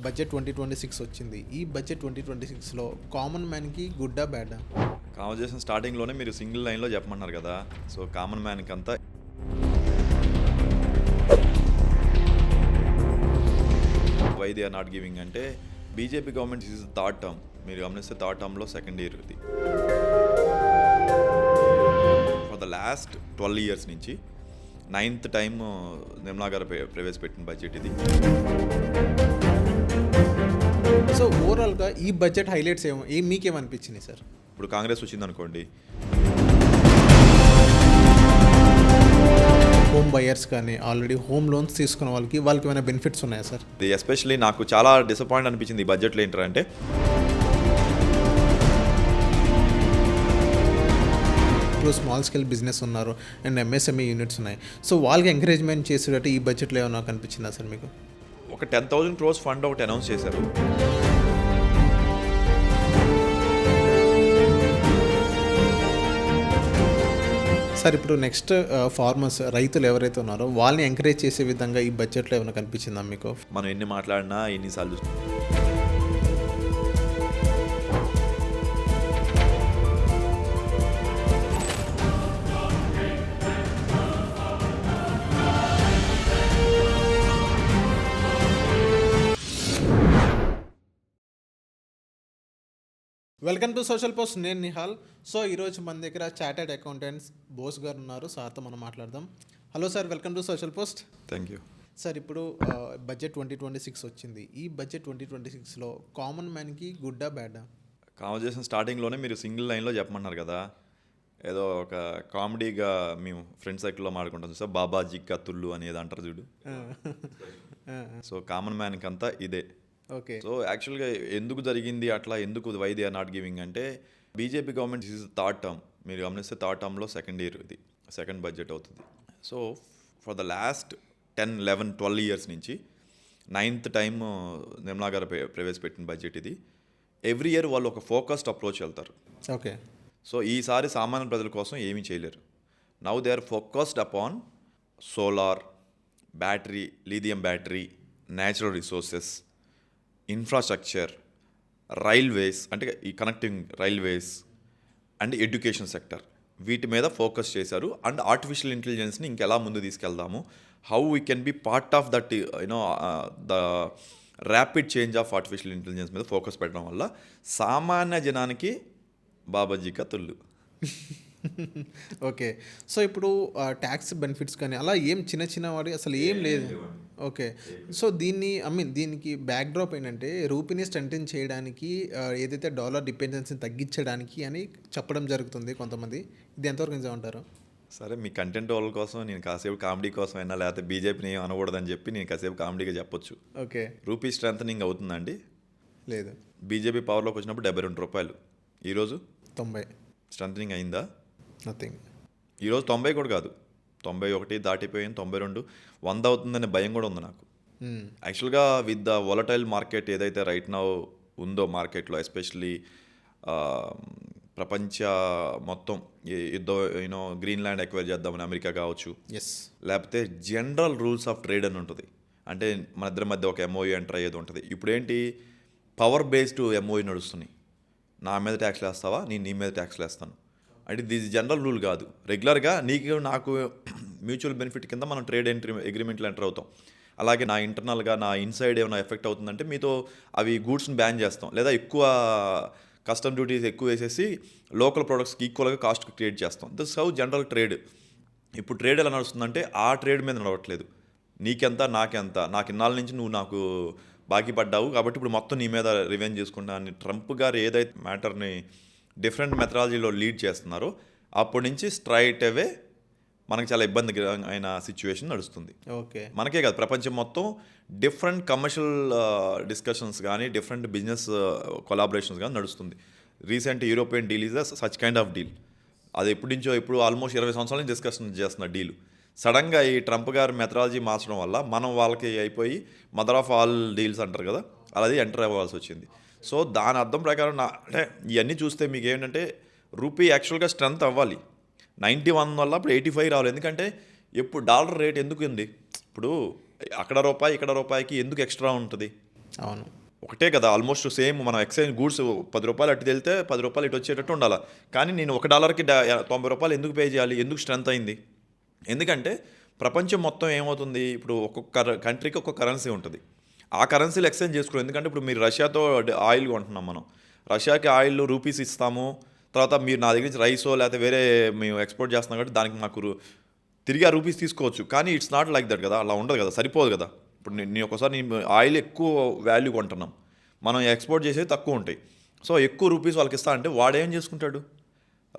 Budget 2026 వచ్చింది. ఈ budget 2026లో common మ్యాన్‌కి గుడ్డా? బ్యాడా? Conversation స్టార్టింగ్లోనే మీరు సింగిల్ లైన్లో చెప్పమన్నారు కదా. సో కామన్ మ్యాన్కి అంతా why they are not giving అంటే BJP government is third term. మీరు గమనిస్తే థర్డ్ టర్మ్లో సెకండ్ ఇయర్ ఇది. ఫర్ ద లాస్ట్ 12 years నుంచి 9th టైం నిర్మలా గారు ప్రవేశపెట్టిన బడ్జెట్ ఇది. సో ఓవరాల్‌గా ఈ బడ్జెట్ హైలైట్స్ మీకేమనిపించినాయి సార్? ఇప్పుడు కాంగ్రెస్ వచ్చిందనుకోండి, హోమ్ బయర్స్ కానీ ఆల్రెడీ హోమ్ లోన్స్ తీసుకున్న వాళ్ళకి ఏమైనా బెనిఫిట్స్ ఉన్నాయా సార్? ఇది ఎస్పెషల్లీ నాకు చాలా డిసప్పాయింట్ అనిపించింది ఈ బడ్జెట్లో. ఏంటంటే ఇప్పుడు స్మాల్ స్కేల్ బిజినెస్ ఉన్నారు అండ్ ఎంఎస్ఎంఈ యూనిట్స్ ఉన్నాయి. సో వాళ్ళకి ఎంకరేజ్మెంట్ చేసేటట్టు ఈ బడ్జెట్లో ఏమైనా కనిపించిందా సార్ మీకు? ఒక 10,000 crores ఫండ్ ఒకటి అనౌన్స్ చేశారు. సార్ ఇప్పుడు నెక్స్ట్ ఫార్మర్స్ రైతులు ఎవరైతే ఉన్నారో వాళ్ళని ఎంకరేజ్ చేసే విధంగా ఈ బడ్జెట్లో ఏమైనా కనిపించిందా మీకు? మనం ఎన్ని మాట్లాడినా ఎన్నిసార్లు వెల్కమ్ టు సోషల్ పోస్ట్. నేను నిహాల్. సో ఈరోజు మన దగ్గర చార్టెడ్ అకౌంటెంట్స్ బోస్ గారు ఉన్నారు. సార్తో మనం మాట్లాడదాం. Hello sir, welcome to social post. Thank you. Sir ఇప్పుడు బడ్జెట్ 2026 వచ్చింది. ఈ బడ్జెట్ 2026లో కామన్ మ్యాన్కి గుడ్డా? బ్యాడా? కాన్వర్జేషన్ స్టార్టింగ్లోనే మీరు సింగిల్ లైన్లో చెప్పమన్నారు కదా. ఏదో ఒక కామెడీగా మేము ఫ్రెండ్ సర్కిల్లో మాట్లాడుకుంటాం సార్, బాబాజీ కత్తుళ్ళు అనేది అంటారు చూడు. సో కామన్ మ్యాన్కి అంతా ఇదే. ఓకే. సో యాక్చువల్గా ఎందుకు జరిగింది అట్లా, ఎందుకు why they are not giving అంటే BJP government is third term. మీరు గమనిస్తే థర్డ్ టర్మ్లో సెకండ్ ఇయర్ ఇది, సెకండ్ బడ్జెట్ అవుతుంది. So for the last 10, 11, 12 years నుంచి 9th టైం నిర్మలా గారు ప్రవేశపెట్టిన బడ్జెట్ ఇది. ఎవ్రీ ఇయర్ వాళ్ళు ఒక ఫోకస్డ్ అప్రోచ్ వెళ్తారు. ఓకే. సో ఈసారి సామాన్య ప్రజల కోసం ఏమీ చేయలేరు. Now they are focused upon solar, battery, lithium battery, natural resources, infrastructure, railways అంటే ఈ connecting railways and education sector, వీటి మీద ఫోకస్ చేశారు. అండ్ ఆర్టిఫిషియల్ ఇంటెలిజెన్స్ని ఇంకెలా ముందు తీసుకెళ్దాము, how we can be part of that the rapid change of artificial intelligence మీద ఫోకస్ పెట్టడం వల్ల సామాన్య జనానికి బాబాజీ కతుళ్ళు. ఓకే. సో ఇప్పుడు ట్యాక్స్ బెనిఫిట్స్ కానీ అలా ఏం చిన్న వాడి అసలు ఏం లేదు. ఓకే. సో దీనికి బ్యాక్ డ్రాప్ ఏంటంటే రూపీని స్ట్రెంథెన్ చేయడానికి, ఏదైతే డాలర్ డిపెండెన్సీని తగ్గించడానికి అని చెప్పడం జరుగుతుంది కొంతమంది. ఇది ఎంతవరకు నిజం అంటారు? సరే, మీ కంటెంట్ వాళ్ళ కోసం నేను కాసేపు కామెడీ కోసం అయినా, లేకపోతే బీజేపీని అనకూడదని చెప్పి నేను కాసేపు కామెడీగా చెప్పొచ్చు. ఓకే. రూపీ స్ట్రెంథనింగ్ అవుతుందండి? లేదు. బీజేపీ పవర్లోకి వచ్చినప్పుడు 72 రూపాయలు, ఈరోజు 90. స్ట్రెంథనింగ్ అయిందా? నథింగ్. ఈరోజు 90 కూడా కాదు, 91 దాటిపోయింది, 92, 100 అవుతుందనే భయం కూడా ఉంది నాకు. యాక్చువల్గా విత్ ద వొలటైల్ మార్కెట్ ఏదైతే రైట్ నౌ ఉందో మార్కెట్లో, ఎస్పెషలీ ప్రపంచ మొత్తం యూనో గ్రీన్లాండ్ ఎక్వైర్ చేద్దామని అమెరికా కావచ్చు, లేకపోతే జనరల్ రూల్స్ ఆఫ్ ట్రేడ్ అని ఉంటుంది. అంటే మన ఇద్దరి మధ్య ఒక ఎంఓయూ ఎంటర్ అయ్యేది ఉంటుంది. ఇప్పుడు ఏంటి, పవర్ బేస్డ్ ఎంఓయూ నడుస్తున్నాయి. నా మీద ట్యాక్స్లు వేస్తావా, నేను నీ మీద ట్యాక్స్లు వేస్తాను అంటే ఇది జనరల్ రూల్ కాదు. రెగ్యులర్గా నీకు నాకు మ్యూచువల్ బెనిఫిట్ కింద మనం ట్రేడ్ అగ్రిమెంట్లో ఎంటర్ అవుతాం. అలాగే నా ఇంటర్నల్గా నా ఇన్సైడ్ ఏమైనా ఎఫెక్ట్ అవుతుందంటే మీతో అవి గూడ్స్ని బ్యాన్ చేస్తాం, లేదా ఎక్కువ కస్టమ్ డ్యూటీస్ ఎక్కువ వేసేసి లోకల్ ప్రొడక్ట్స్కి ఈక్వల్గా కాస్ట్ క్రియేట్ చేస్తాం. This how general trade. ఇప్పుడు ట్రేడ్ ఎలా నడుస్తుందంటే ఆ ట్రేడ్ మీద నడవట్లేదు. నీకెంత నాకెంత, నాకు ఇన్నాళ్ళ నుంచి నువ్వు నాకు బాకీ పడ్డావు కాబట్టి ఇప్పుడు మొత్తం నీ మీద రివెంజ్ చేసుకుంటా అని ట్రంప్ గారు ఏదైతే మ్యాటర్ని డిఫరెంట్ మెథడాలజీలో లీడ్ చేస్తున్నారో అప్పటి నుంచి స్ట్రైట్ అవే మనకు చాలా ఇబ్బందికరమైన సిచ్యువేషన్ నడుస్తుంది. ఓకే. మనకే కాదు, ప్రపంచం మొత్తం డిఫరెంట్ కమర్షియల్ డిస్కషన్స్ కానీ, డిఫరెంట్ బిజినెస్ కొలాబరేషన్స్ కానీ నడుస్తుంది. Recent European deal is such kind of deal. అది ఇప్పుడు ఆల్మోస్ట్ 20 సంవత్సరాల నుంచి డిస్కషన్ చేస్తున్న డీల్ సడన్గా ఈ ట్రంప్ గారు మెథడాలజీ మార్చడం వల్ల మనం వాళ్ళకి అయిపోయి మదర్ ఆఫ్ ఆల్ డీల్స్ అంటారు కదా, అలాది ఎంటర్ అవ్వాల్సి వచ్చింది. సో దాని అర్థం ప్రకారం అంటే ఇవన్నీ చూస్తే మీకు ఏంటంటే రూపీ యాక్చువల్గా స్ట్రెంత్ అవ్వాలి. 91 వల్ల ఇప్పుడు 85 రావాలి. ఎందుకంటే ఎప్పుడు డాలర్ రేట్ ఎందుకు ఉంది, ఇప్పుడు అక్కడ రూపాయి ఇక్కడ రూపాయికి ఎందుకు ఎక్స్ట్రా ఉంటుంది? అవును. ఒకటే కదా, ఆల్మోస్ట్ సేమ్. మనం ఎక్స్చేంజ్ గూడ్స్ 10 రూపాయలు అటు వెళ్తే 10 రూపాయలు ఇటు వచ్చేటట్టు ఉండాలి. కానీ నేను $1కి 90 రూపాయలు ఎందుకు పే చేయాలి? ఎందుకు స్ట్రెంత్ అయింది? ఎందుకంటే ప్రపంచం మొత్తం ఏమవుతుంది, ఇప్పుడు ఒక్కొక్క కంట్రీకి ఒక్కొక్క కరెన్సీ ఉంటుంది. ఆ కరెన్సీలు ఎక్స్చేంజ్ చేసుకోవాలి. ఎందుకంటే ఇప్పుడు మీరు రష్యాతో ఆయిల్ కొంటున్నాం, మనం రష్యాకి ఆయిల్ రూపీస్ ఇస్తాము, తర్వాత మీరు నా దగ్గర నుంచి రైసో లేకపోతే వేరే మేము ఎక్స్పోర్ట్ చేస్తున్నాం కాబట్టి దానికి మాకు తిరిగి ఆ రూపీస్ తీసుకోవచ్చు. కానీ ఇట్స్ నాట్ లైక్ దట్ కదా, అలా ఉండదు కదా, సరిపోదు కదా. ఇప్పుడు నేను ఒకసారి నేను ఆయిల్ ఎక్కువ వాల్యూ కొంటున్నాం, మనం ఎక్స్పోర్ట్ చేసేది తక్కువ ఉంటాయి. సో ఎక్కువ రూపీస్ వాళ్ళకి ఇస్తా అంటే వాడేం చేసుకుంటాడు?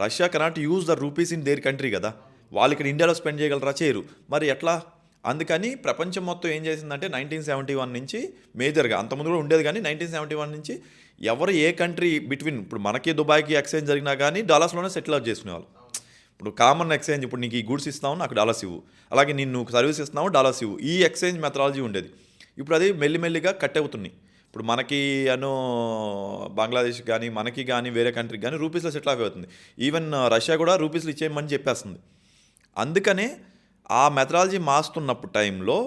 Russia cannot use the rupees in there country కదా, వాళ్ళు ఇక్కడ ఇండియాలో స్పెండ్ చేయగలరా? చేయరు. మరి ఎట్లా? అందుకని ప్రపంచం మొత్తం ఏం చేసిందంటే 1971 నుంచి మేజర్గా, అంతకుముందు కూడా ఉండేది కానీ 1971 నుంచి ఎవరు ఏ కంట్రీ బిట్వీన్, ఇప్పుడు మనకి దుబాయ్కి ఎక్స్చేంజ్ జరిగినా కానీ డాలర్స్లోనే సెటిల్ అవుట్ చేసుకునేవాళ్ళు. ఇప్పుడు కామన్ ఎక్స్చేంజ్, ఇప్పుడు నీకు ఈ గూడ్స్ ఇస్తావు నాకు డాలర్స్ ఇవ్వు, అలాగే నిన్ను సర్వీస్ ఇస్తున్నావు డాలర్స్ ఇవ్వు, ఈ ఎక్స్చేంజ్ మెథడాలజీ ఉండేది. ఇప్పుడు అది మెల్లిమెల్లిగా కట్ అవుతున్నాయి. ఇప్పుడు మనకి బంగ్లాదేశ్ కానీ మనకి కానీ వేరే కంట్రీకి కానీ రూపీస్లో సెటిల్ అవుతుంది. ఈవెన్ రష్యా కూడా రూపీస్లో ఇచ్చేయమని చెప్పేస్తుంది. అందుకనే ఆ మెథడాలజీ మారుస్తున్నప్పుడు టైంలో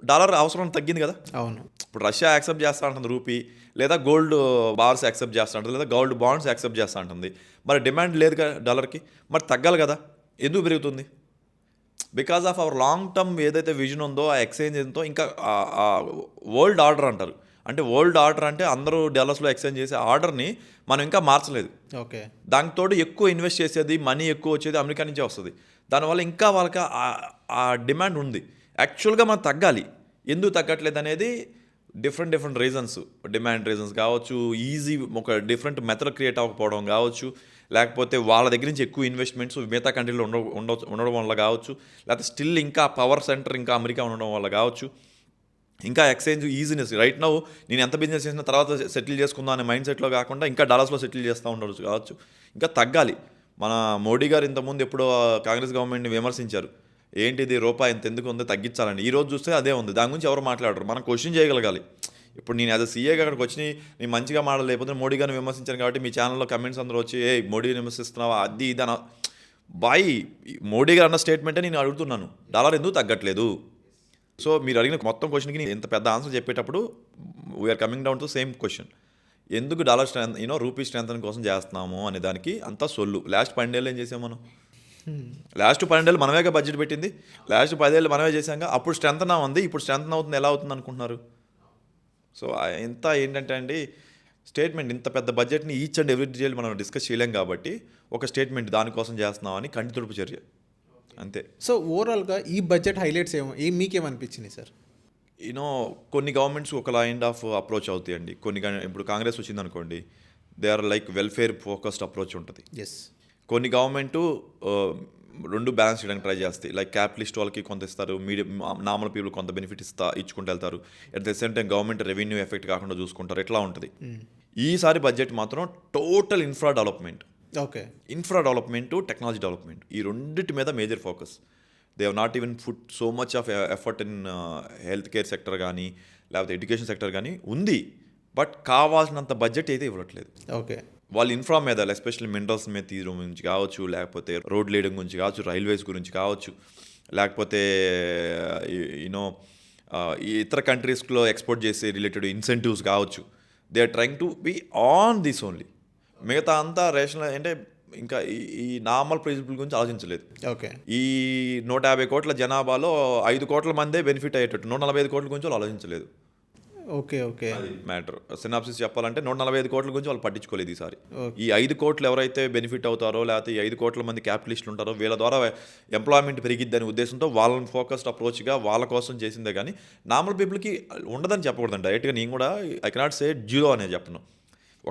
డాలర్ అవసరం తగ్గింది కదా. అవును. ఇప్పుడు రష్యా యాక్సెప్ట్ చేస్తూ ఉంటుంది రూపీ, లేదా గోల్డ్ బార్స్ యాక్సెప్ట్ చేస్తూ ఉంటుంది, లేదా గోల్డ్ బాండ్స్ యాక్సెప్ట్ చేస్తూ ఉంటుంది. మరి డిమాండ్ లేదు కదా డాలర్కి, మరి తగ్గాలి కదా. ఎందుకు పెరుగుతుంది? Because of our long term ఏదైతే విజన్ ఉందో, ఆ ఎక్స్చేంజ్ ఎంతో, ఇంకా వరల్డ్ ఆర్డర్ అంటారు. అంటే వరల్డ్ ఆర్డర్ అంటే అందరూ డాలర్స్లో ఎక్స్చేంజ్ చేసే ఆర్డర్ని మనం ఇంకా మార్చలేదు. ఓకే. దానితో ఎక్కువ ఇన్వెస్ట్ చేసేది, మనీ ఎక్కువ వచ్చేది అమెరికా నుంచే వస్తుంది. దానివల్ల ఇంకా వాళ్ళకి ఆ డిమాండ్ ఉంది. యాక్చువల్గా మనం తగ్గాలి. ఎందుకు తగ్గట్లేదు అనేది డిఫరెంట్ రీజన్స్, డిమాండ్ రీజన్స్ కావచ్చు, ఈజీ ఒక డిఫరెంట్ మెథడ్ క్రియేట్ అవ్వకపోవడం కావచ్చు, లేకపోతే వాళ్ళ దగ్గర నుంచి ఎక్కువ ఇన్వెస్ట్మెంట్స్ మిగతా కంట్రీలో ఉండడం వల్ల కావచ్చు, లేకపోతే స్టిల్ ఇంకా పవర్ సెంటర్ ఇంకా అమెరికా ఉండడం వల్ల కావచ్చు, ఇంకా ఎక్స్చేంజ్ ఈజీనెస్. రైట్ నౌ నేను ఎంత బిజినెస్ చేసినా తర్వాత సెటిల్ చేసుకుందాం అనే మైండ్ సెట్లో కాకుండా ఇంకా డాలర్స్లో సెటిల్ చేస్తూ ఉండవచ్చు కావచ్చు. ఇంకా తగ్గాలి. మన మోడీ గారు ఇంతకుముందు ఎప్పుడో కాంగ్రెస్ గవర్నమెంట్ని విమర్శించారు, ఏంటిది రూపాయి ఇంత ఎందుకు ఉంది, తగ్గించాలండి. ఈరోజు చూస్తే అదే ఉంది. దాని గురించి ఎవరు మాట్లాడరు. మనం క్వశ్చన్ చేయగలగాలి. ఇప్పుడు నేను యాజ్ అ సీఏగా అక్కడికి వచ్చి నేను మంచిగా మాట్లాడలేకపోతే మోడీ గారిని విమర్శించాను కాబట్టి మీ ఛానల్లో కమెంట్స్ అందరూ వచ్చి మోడీని విమర్శిస్తున్నావా అది ఇది అన్న. బాయ్, మోడీ గారు అన్న స్టేట్మెంటే నేను అడుగుతున్నాను, డాలర్ ఎందుకు తగ్గట్లేదు. సో మీరు అడిగిన మొత్తం క్వశ్చన్కి నేను ఇంత పెద్ద ఆన్సర్ చెప్పేటప్పుడు we're coming down to same question. ఎందుకు డాలర్ స్ట్రెంత్ రూపీ స్ట్రెంత్ కోసం చేస్తున్నాము అనే దానికి అంతా సొల్లు. లాస్ట్ 12 ఏళ్ళు ఏం చేసాం మనం? లాస్ట్ 12 ఏళ్ళు మనమేగా బడ్జెట్ పెట్టింది. లాస్ట్ 10 ఏళ్ళు మనమే చేసాక. అప్పుడు స్ట్రెంత్ నా ఉంది, ఇప్పుడు స్ట్రెంత్ అవుతుంది. ఎలా అవుతుంది అనుకుంటున్నారు? సో ఇంత ఏంటంటే అండి, స్టేట్మెంట్ ఇంత పెద్ద బడ్జెట్ని ఈచ్ అండ్ ఎవ్రీ డీటెయిల్ మనం డిస్కస్ చేయలేం కాబట్టి ఒక స్టేట్మెంట్ దానికోసం చేస్తున్నామని కంటి తుడుపు చర్య అంతే. సో ఓవరాల్గా ఈ బడ్జెట్ హైలైట్స్ మీకేమనిపించింది సార్? కొన్ని గవర్నమెంట్స్ ఒక కైండ్ ఆఫ్ అప్రోచ్ అవుతాయండి. ఇప్పుడు కాంగ్రెస్ వచ్చింది అనుకోండి, they are like welfare focused approach ఉంటుంది. ఎస్. కొన్ని గవర్నమెంటు రెండు బ్యాలెన్స్ చేయడానికి ట్రై చేస్తాయి. లైక్ క్యాపిటలిస్ట్ వాళ్ళకి కొంత ఇస్తారు, మీడియం నార్మల్ పీపుల్ కొంత బెనిఫిట్ ఇచ్చుకుంటూ వెళ్తారు. At the same time government revenue effect కాకుండా చూసుకుంటారు. ఎట్లా ఉంటుంది. ఈసారి బడ్జెట్ మాత్రం total infra development, technology development, ఈ రెండింటి మీద major focus. They have not even put so much of effort in health care sector కానీ లేకపోతే ఎడ్యుకేషన్ సెక్టర్ కానీ ఉంది, బట్ కావాల్సినంత బడ్జెట్ అయితే ఇవ్వట్లేదు. ఓకే. వాళ్ళు ఇన్ఫ్రా మీద, ఎస్పెషల్లీ మినరల్స్ మీద తీయడం గురించి కావచ్చు, లేకపోతే రోడ్ లేయడం గురించి కావచ్చు, రైల్వేస్ గురించి కావచ్చు, లేకపోతే ఇతర కంట్రీస్లో ఎక్స్పోర్ట్ చేసే రిలేటెడ్ ఇన్సెంటివ్స్ కావచ్చు. They are trying to be on this only. మిగతా అంతా రేషనల్ అంటే ఇంకా ఈ నార్మల్ ప్రిన్సిపల్ గురించి ఆలోచించలేదు. ఓకే. ఈ 150 కోట్ల జనాభాలో 5 కోట్ల మందే బెనిఫిట్ అయ్యేటట్టు 145 కోట్ల గురించి వాళ్ళు ఆలోచించలేదు. ఓకే. మ్యాటర్ సినాప్సిస్ చెప్పాలంటే 145 కోట్ల గురించి వాళ్ళు పట్టించుకోలేదు ఈసారి. ఈ 5 కోట్లు ఎవరైతే బెనిఫిట్ అవుతారో, లేకపోతే ఈ 5 కోట్ల మంది క్యాపిటలిస్టులు ఉంటారో, వీళ్ళ ద్వారా ఎంప్లాయ్మెంట్ పెరిగిద్దనే ఉద్దేశంతో వాళ్ళని ఫోకస్డ్ అప్రోచ్గా వాళ్ళ కోసం చేసిందే కానీ నార్మల్ పీపుల్కి ఉండదని చెప్పకూడదండి. డైరెక్ట్గా నేను కూడా ఐ కెనాట్ సే జీరో అనేది చెప్పను.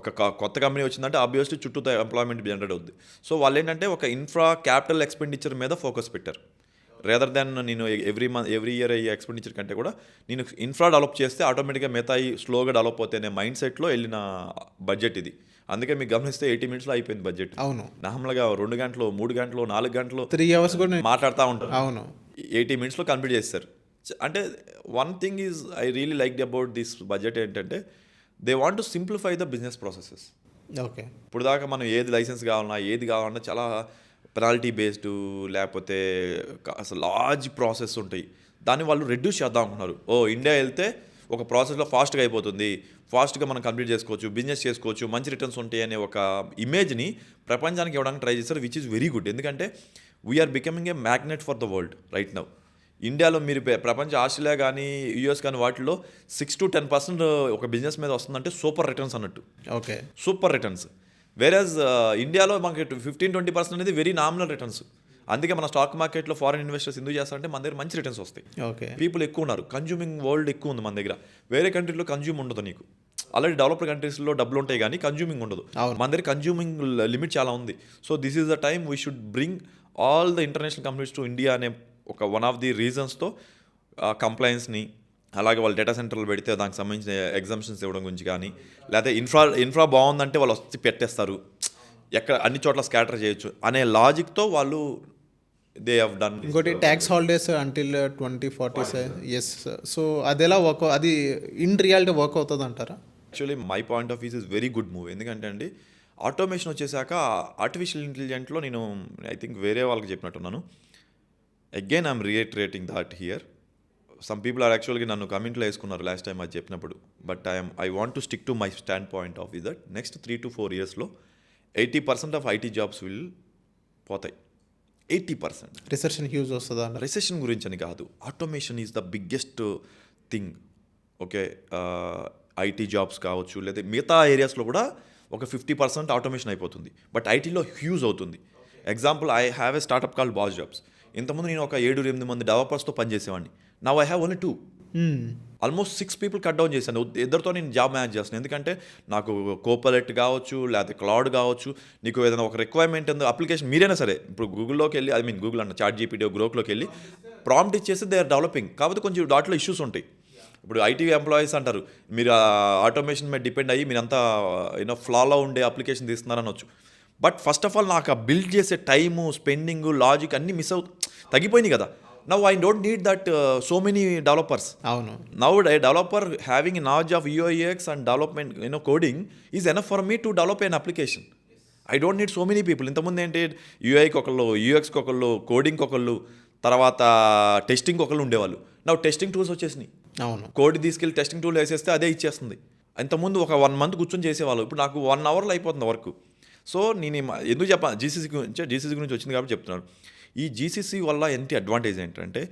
ఒక కొత్త కంపెనీ వచ్చిందంటే ఆబ్వియస్లీ చుట్టూ ఎంప్లాయ్మెంట్ జనరేట్ అవుద్ది. సో వాళ్ళు ఏంటంటే ఒక ఇన్ఫ్రా క్యాపిటల్ ఎక్స్పెండిచర్ మీద ఫోకస్ పెట్టారు. రేదర్ దాన్ నేను ఎవ్రీ ఇయర్ అయ్యే ఎక్స్పెండిచర్ కంటే కూడా నేను ఇన్ఫ్రా డెవలప్ చేస్తే ఆటోమేటిక్గా మిగతా స్లోగా డెవలప్ అవుతాయనే మైండ్ సెట్లో వెళ్ళిన బడ్జెట్ ఇది. అందుకే మీకు గమనిస్తే 80 minutesలో అయిపోయింది బడ్జెట్. అవును. నార్మల్గా 2 గంటలు 3 గంటలు 4 గంటలు 3 hours కూడా మాట్లాడుతూ ఉంటారు. అవును. 80 minutesలో కంప్లీట్ చేస్తారు. అంటే one thing is I really liked about this budget ఏంటంటే they want to simplify the business processes. Okay. ఇప్పుడు దాకా మనం ఏది లైసెన్స్ కావాలన్నా ఏది కావాలన్నా చాలా పెనాల్టీ బేస్డ్, లేకపోతే అసలు లార్జ్ ప్రాసెస్ ఉంటాయి. దాన్ని వాళ్ళు రెడ్యూస్ చేద్దాం అనుకున్నారు. ఇండియా వెళ్తే ఒక ప్రాసెస్లో ఫాస్ట్గా అయిపోతుంది, ఫాస్ట్గా మనం కంప్లీట్ చేసుకోవచ్చు, బిజినెస్ చేసుకోవచ్చు, మంచి రిటర్న్స్ ఉంటాయి అనే ఒక ఇమేజ్ని ప్రపంచానికి ఇవ్వడానికి ట్రై చేస్తారు, విచ్ ఈస్ వెరీ గుడ్. ఎందుకంటే we're becoming a magnet for the world right now. ఇండియాలో మీరు ప్రపంచ ఆస్ట్రేలియా కానీ యూఎస్ కానీ వాటిలో 6-10% ఒక బిజినెస్ మీద వస్తుందంటే సూపర్ రిటర్న్స్ అన్నట్టు. Okay, super returns. వేరేజ్ ఇండియాలో మనకి 15-20% అనేది వెరీ నామినల్ రిటర్న్స్. అందుకే మన స్టాక్ మార్కెట్లో ఫారిన్ ఇన్వెస్టర్స్ ఎందుకు చేస్తారంటే మన దగ్గర మంచి రిటర్న్స్ వస్తాయి. ఓకే, పీపుల్ ఎక్కువ ఉన్నారు, కన్జ్యూమింగ్ వరల్డ్ ఎక్కువ ఉంది మన దగ్గర. వేరే కంట్రీలో కన్జ్యూమ్ ఉండదు నీకు. ఆల్రెడీ డెవలప్డ్ కంట్రీస్లో డబ్బులు ఉంటాయి కానీ కన్జ్యూమింగ్ ఉండదు. మన దగ్గర కన్జ్యూమింగ్ లిమిట్ చాలా ఉంది. So this is the time we should bring all the international companies to India అనే ఒక వన్ ఆఫ్ ది రీజన్స్తో కంప్లైన్స్ని, అలాగే వాళ్ళు డేటా సెంటర్లు పెడితే దానికి సంబంధించిన ఎగ్జామ్షన్స్ ఇవ్వడం గురించి కానీ, లేకపోతే ఇన్ఫ్రా బాగుందంటే వాళ్ళు వచ్చి పెట్టేస్తారు, ఎక్కడ అన్ని చోట్ల స్కాటర్ చేయొచ్చు అనే లాజిక్తో వాళ్ళు దే హ్యావ్ డన్. ఇంకోటి tax holidays until 2040. Yes, so అది ఎలా అది ఇన్ రియాలిటీ వర్క్ అవుతుంది అంటారా? Actually my point of view is very good move. ఎందుకంటే అండి ఆటోమేషన్ వచ్చేసాక ఆర్టిఫిషియల్ ఇంటెలిజెంట్లో నేను ఐ థింక్ వేరే వాళ్ళకి చెప్పినట్టున్నాను. Again I'm reiterating that here. Some people are యాక్చువల్గా నన్ను కమెంట్లో వేసుకున్నారు లాస్ట్ టైం అది చెప్పినప్పుడు. But I want to stick to my stand point of view that next 3 to 4 yearsలో 80% ఆఫ్ ఐటీ జాబ్స్ విల్ పోతాయి. 80%. రిసెషన్ హ్యూజ్ వస్తుందా? రిసెషన్ గురించి అని కాదు, automation is the biggest thing. Okay, IT jobs కావచ్చు, లేదా మిగతా ఏరియాస్లో కూడా ఒక 50% ఆటోమేషన్ అయిపోతుంది. బట్ ఐటీలో హ్యూజ్ అవుతుంది. Example, I have a startup called boss jobs. ఇంతకుముందు నేను ఒక 7-8 మంది డెవలపర్స్తో పనిచేసేవాడిని. Now I have only 2. Almost 6 people cut down చేశాను. ఇద్దరితో నేను జాబ్ మేనేజ్ చేస్తాను. ఎందుకంటే నాకు కోపలెట్ కావచ్చు, లేకపోతే క్లౌడ్ కావచ్చు, నీకు ఏదైనా ఒక రిక్వైర్మెంట్ ఉంది అప్లికేషన్ మీరైనా సరే, ఇప్పుడు గూగుల్లోకి వెళ్ళి, గూగుల్ అన్న చాట్ జీపీటీ గ్రోక్లోకి వెళ్ళి ప్రాంప్ట్ ఇచ్చేసి దే ఆర్ డెవలపింగ్. కాకపోతే కొంచెం దాంట్లో ఇష్యూస్ ఉంటాయి. ఇప్పుడు ఐటీ ఎంప్లాయీస్ అంటారు, మీరు ఆటోమేషన్ మీద డిపెండ్ అయ్యి మీరంతా ఫ్లాలో ఉండే అప్లికేషన్ తీస్తున్నారనొచ్చు. బట్ ఫస్ట్ ఆఫ్ ఆల్ నాకు ఆ బిల్డ్ చేసే టైము, స్పెండింగ్, లాజిక్ అన్నీ తగ్గిపోయింది కదా. Now I don't need that so many developers. అవును, now a developer having knowledge of UX and development coding is enough for me to develop an application. I don't need so many people. ఇంతకుముందు ఏంటి, UIకి ఒకళ్ళు, UXకి ఒకళ్ళు, కోడింగ్కి ఒకళ్ళు, తర్వాత టెస్టింగ్కి ఒకళ్ళు ఉండేవాళ్ళు. Now testing tools వచ్చేసినాయి. అవును, కోడ్ తీసుకెళ్ళి టెస్టింగ్ టూల్ వేసేస్తే అదే ఇచ్చేస్తుంది. ఇంతకుముందు ఒక 1 month కూర్చొని చేసేవాళ్ళు, ఇప్పుడు నాకు 1 hourలో అయిపోతుంది వర్క్. సో నేను ఎందుకు చెప్పాను, జీసీసీ గురించి వచ్చింది కాబట్టి చెప్తున్నాను. ఈ జీసీసీ వల్ల ఎంత అడ్వాంటేజ్ ఏంటంటే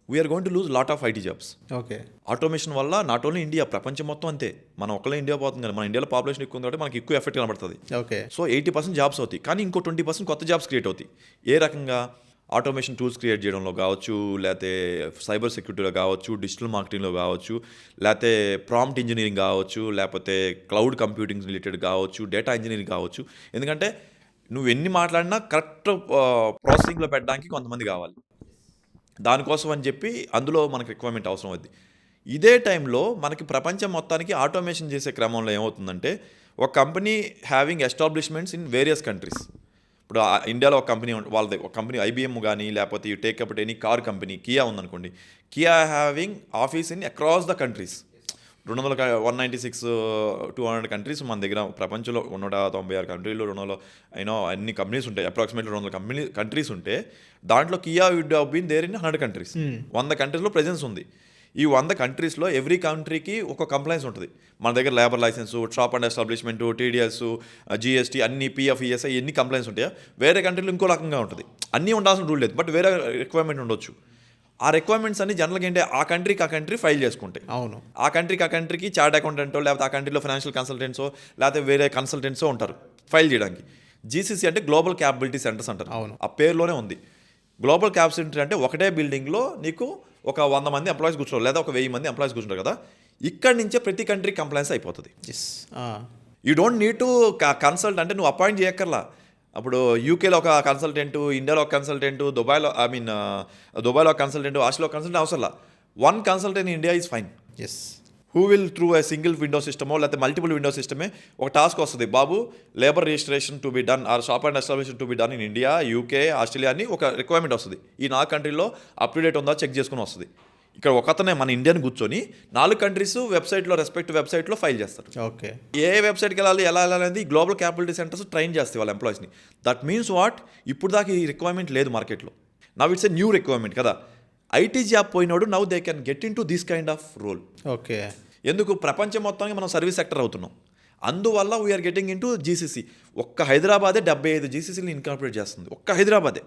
we're going to lose lot of IT jobs. Okay, automation వల్ల నాట్ ఓన్లీ ఇండియా, ప్రపంచం మొత్తం అంతే. మనం ఒక్కలే ఇండియా పోతుంది కదా, మన ఇండియాలో పాపులేషన్ ఎక్కువ ఉంది కాబట్టి మనకి ఎక్కువ ఎఫెక్ట్ కనబడుతుంది. ఓకే, సో 80% జాబ్స్ అవుతాయి, కానీ ఇంకో 20% కొత్త జాబ్స్ క్రియేట్ అవుతాయి. ఏ రకంగా? ఆటోమేషన్ టూల్స్ క్రియేట్ చేయడంలో కావచ్చు, లేకపోతే సైబర్ సెక్యూరిటీలో కావచ్చు, డిజిటల్ మార్కెటింగ్లో కావచ్చు, లేకపోతే ప్రాంప్ట్ ఇంజనీరింగ్ కావచ్చు, లేకపోతే క్లౌడ్ కంప్యూటింగ్ రిలేటెడ్ కావచ్చు, డేటా ఇంజనీరింగ్ కావచ్చు. ఎందుకంటే నువ్వు ఎన్ని మాట్లాడినా కరెక్ట్ ప్రాసెసింగ్లో పెట్టడానికి కొంతమంది కావాలి. దానికోసం అని చెప్పి అందులో మనకు రిక్వైర్మెంట్ అవసరం అవుద్ది. ఇదే టైంలో మనకి ప్రపంచం మొత్తానికి ఆటోమేషన్ చేసే క్రమంలో ఏమవుతుందంటే, ఒక company having establishments in various countries. ఇప్పుడు ఇండియాలో ఒక కంపెనీ, వాళ్ళది ఒక కంపెనీ IBM కానీ, లేకపోతే you take up any car company, Kia ఉందనుకోండి. Kia having office in across the countries. 196-200 countries మన దగ్గర, ప్రపంచంలో 196 కంట్రీలు, 200 అన్ని కంపెనీస్ ఉంటాయి. అప్రాక్సిమేట్లీ 200 కంట్రీస్ ఉంటే దాంట్లో Kia would have been there in 100 countries. 100 కంట్రీస్లో ప్రెజెన్స్ ఉంది. ఈ 100 కంట్రీస్లో ఎవ్రీ కంట్రీకి ఒక కంప్లైన్స్ ఉంటుంది. మన దగ్గర labour licence, shop and establishment, TDS, GST అన్ని, PF, ESI ఎన్ని కంప్లైంట్స్ ఉంటాయా? వేరే కంట్రీలో ఇంకో రకంగా ఉంటుంది. అన్నీ ఉండాల్సిన రూల్ లేదు, బట్ వేరే రిక్వైర్మెంట్ ఉండొచ్చు. ఆ రిక్వైర్మెంట్స్ అన్ని జనరల్గా ఏంటి, ఆ కంట్రీ ఫైల్ చేసుకుంటాయి. అవును, ఆ కంట్రీకి చార్ట్ అకౌంటెంటో, లేకపోతే ఆ కంట్రీలో ఫైనాన్షియల్ కన్సల్టెంట్సో, లేకపోతే వేరే కన్సల్టెంట్సో ఉంటారు ఫైల్ చేయడానికి. GCC అంటే గ్లోబల్ క్యాపబిలిటీ సెంటర్స్ అంటారు. అవును, ఆ పేరులోనే ఉంది. గ్లోబల్ క్యాప్ సెంటర్ అంటే ఒకటే బిల్డింగ్లో నీకు ఒక 100 మంది ఎంప్లాయీస్ కూర్చున్నారు, లేదా ఒక 1000 మంది ఎంప్లాయీస్ కూర్చుంటారు కదా. ఇక్కడి నుంచే ప్రతి కంట్రీ కంప్లైన్స్ అయిపోతుంది. You don't need to consult, అంటే నువ్వు అపాయింట్ చేయక్కర్లా. అప్పుడు యూకేలో ఒక కన్సల్టెంట్, ఇండియాలో ఒక కన్సల్టెంట్, దుబాయ్లో ఒక కన్సల్టెంట్, ఆస్ట్రేలియాలో ఒక కన్సల్టెంట్ అవసరంలా. 1 consultant in India is fine. Yes, who will through a single window సిస్టమో, లేకపోతే మల్టిపుల్ విండో సిస్టమే ఒక టాస్క్ వస్తుంది. బాబు, labour registration to be done or shop and establishment to be done in India, UK, Australia అని ఒక requirement వస్తుంది. ఈ 4 కంట్రీలో అప్ టు డేట్ ఉందా చెక్ చేసుకుని వస్తుంది. ఇక్కడ ఒకతనే మన ఇండియాని కూర్చొని 4 కంట్రీస్ వెబ్సైట్లో, రెస్పెక్ట్ వెబ్సైట్లో ఫైల్ చేస్తారు. ఓకే, ఏ వెబ్సైట్కి వెళ్ళాలి, ఎలా వెళ్ళాలి, గ్లోబల్ క్యాపబిలిటీ సెంటర్స్ ట్రైన్ చేస్తాయి వాళ్ళ ఎంప్లాయీస్ని. దట్ మీన్స్ వాట్, ఇప్పుడు దాకా ఈ రిక్వైర్మెంట్ లేదు మార్కెట్లో. Now it's a new requirement కదా. ఐటీ జాబ్ పోయినోడు now they can get into this kind of role. Okay. ఎందుకు ప్రపంచం మొత్తానికి మనం సర్వీస్ సెక్టర్ అవుతున్నాం, అందువల్ల we're getting into GCC. ఒక్క హైదరాబాదే 75 జీసీసీని ఇన్కార్పొరేట్ చేస్తుంది, ఒక్క హైదరాబాదే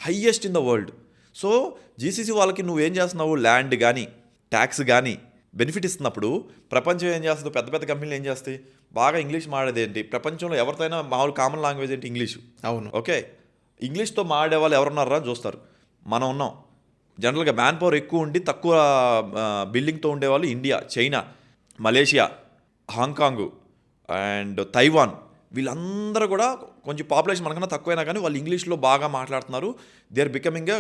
highest in the world. So GCC వాళ్ళకి నువ్వేం చేస్తున్నావు, ల్యాండ్ కానీ ట్యాక్స్ కానీ బెనిఫిట్ ఇస్తున్నప్పుడు ప్రపంచం ఏం చేస్తుంది, పెద్ద పెద్ద కంపెనీలు ఏం చేస్తాయి, బాగా ఇంగ్లీష్ మాడేది ఏంటి, ప్రపంచంలో ఎవరితోనైనా మామూలు కామన్ లాంగ్వేజ్ ఏంటి, ఇంగ్లీషు. అవును. ఓకే, ఇంగ్లీష్తో మాడే వాళ్ళు ఎవరున్నారా చూస్తారు. మనం ఉన్నాం. జనరల్గా మ్యాన్ పవర్ ఎక్కువ ఉండి తక్కువ బిల్డింగ్తో ఉండేవాళ్ళు India, China, Malaysia, Hong Kong and Taiwan. వీళ్ళందరూ కూడా కొంచెం పాపులేషన్ మనకన్నా తక్కువైనా కానీ వాళ్ళు ఇంగ్లీష్లో బాగా మాట్లాడుతున్నారు. They are becoming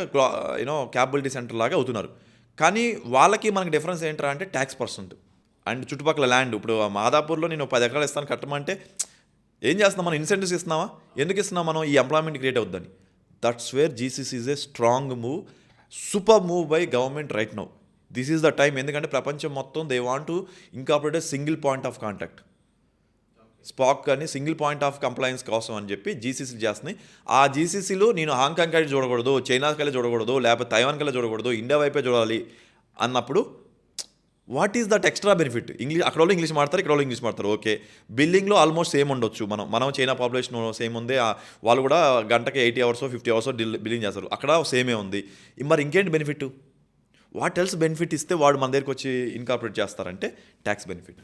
capability centre లాగా అవుతున్నారు. కానీ వాళ్ళకి మనకి డిఫరెన్స్ ఏంట్రా అంటే ట్యాక్స్ పర్సెంట్ అండ్ చుట్టుపక్కల ల్యాండ్. ఇప్పుడు మాదాపూర్లో నేను 10 ఎకరాలు ఇస్తాను కట్టమంటే ఏం చేస్తున్నాం, మనం ఇన్సెంటివ్స్ ఇస్తున్నామా, ఎందుకు ఇస్తున్నాం మనం, ఈ ఎంప్లాయ్మెంట్ క్రియేట్ అవుద్దని. That's where GCC is a strong move, super move by government right now. This is the time. ఎందుకంటే ప్రపంచం మొత్తం they want to incorporate a single point of contact, SPOC కానీ సింగిల్ పాయింట్ ఆఫ్ కంప్లైన్స్ కోసం అని చెప్పి జీసీసీలు చేస్తున్నాయి. ఆ జీసీసీలు నేను హాంకాంగ్ కలిసి చూడకూడదు, చైనా కలిసి చూడకూడదు, లేకపోతే తైవాన్ కలిసి చూడకూడదు, ఇండియా వైపే చూడాలి అన్నప్పుడు what is that extra benefit. అక్కడ వాళ్ళు ఇంగ్లీష్ మాడతారు, ఇక్కడ వాళ్ళు ఇంగ్లీష్ మాడతారు. ఓకే, బిల్లింగ్లో ఆల్మోస్ట్ సేమ్ ఉండొచ్చు. మనం చైనా పాపులేషన్ సేమ్ ఉంది, వాళ్ళు కూడా గంటకి 80 hours 50 hours బిల్లింగ్ చేస్తారు, అక్కడ సేమే ఉంది. మరి ఇంకేంటి బెనిఫిట్, వాట్ ఎల్స్ బెనిఫిట్ ఇస్తే వాడు మన దగ్గరికి వచ్చి ఇన్కార్పొరేట్ చేస్తారంటే ట్యాక్స్ బెనిఫిట్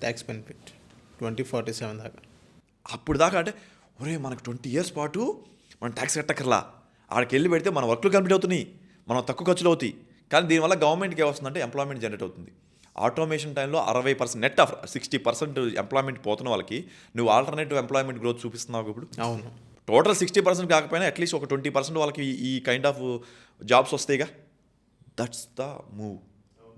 2047 దాకా. అప్పుడు దాకా అంటే ఒరే మనకు 20 years పాటు మనం ట్యాక్స్ కట్టక్కర్లా, ఆడికి వెళ్ళి పెడితే మన వర్క్లు కంప్లీట్ అవుతున్నాయి, మనం తక్కువ ఖర్చులు అవుతాయి. కానీ దీనివల్ల గవర్నమెంట్కి ఏమొస్తుందంటే ఎంప్లాయ్మెంట్ జనరేట్ అవుతుంది. ఆటోమేషన్ టైంలో 60% నెట్ ఆఫ్ 60% ఎంప్లాయ్మెంట్ పోతున్న వాళ్ళకి నువ్వు ఆల్టర్నేటివ్ ఎంప్లాయ్మెంట్ గ్రోత్ చూపిస్తున్నావు. ఇప్పుడు అవును, టోటల్ 60% కాకపోయినా అట్లీస్ట్ ఒక 20% వాళ్ళకి ఈ కైండ్ ఆఫ్ జాబ్స్ వస్తాయిగా. That's the move,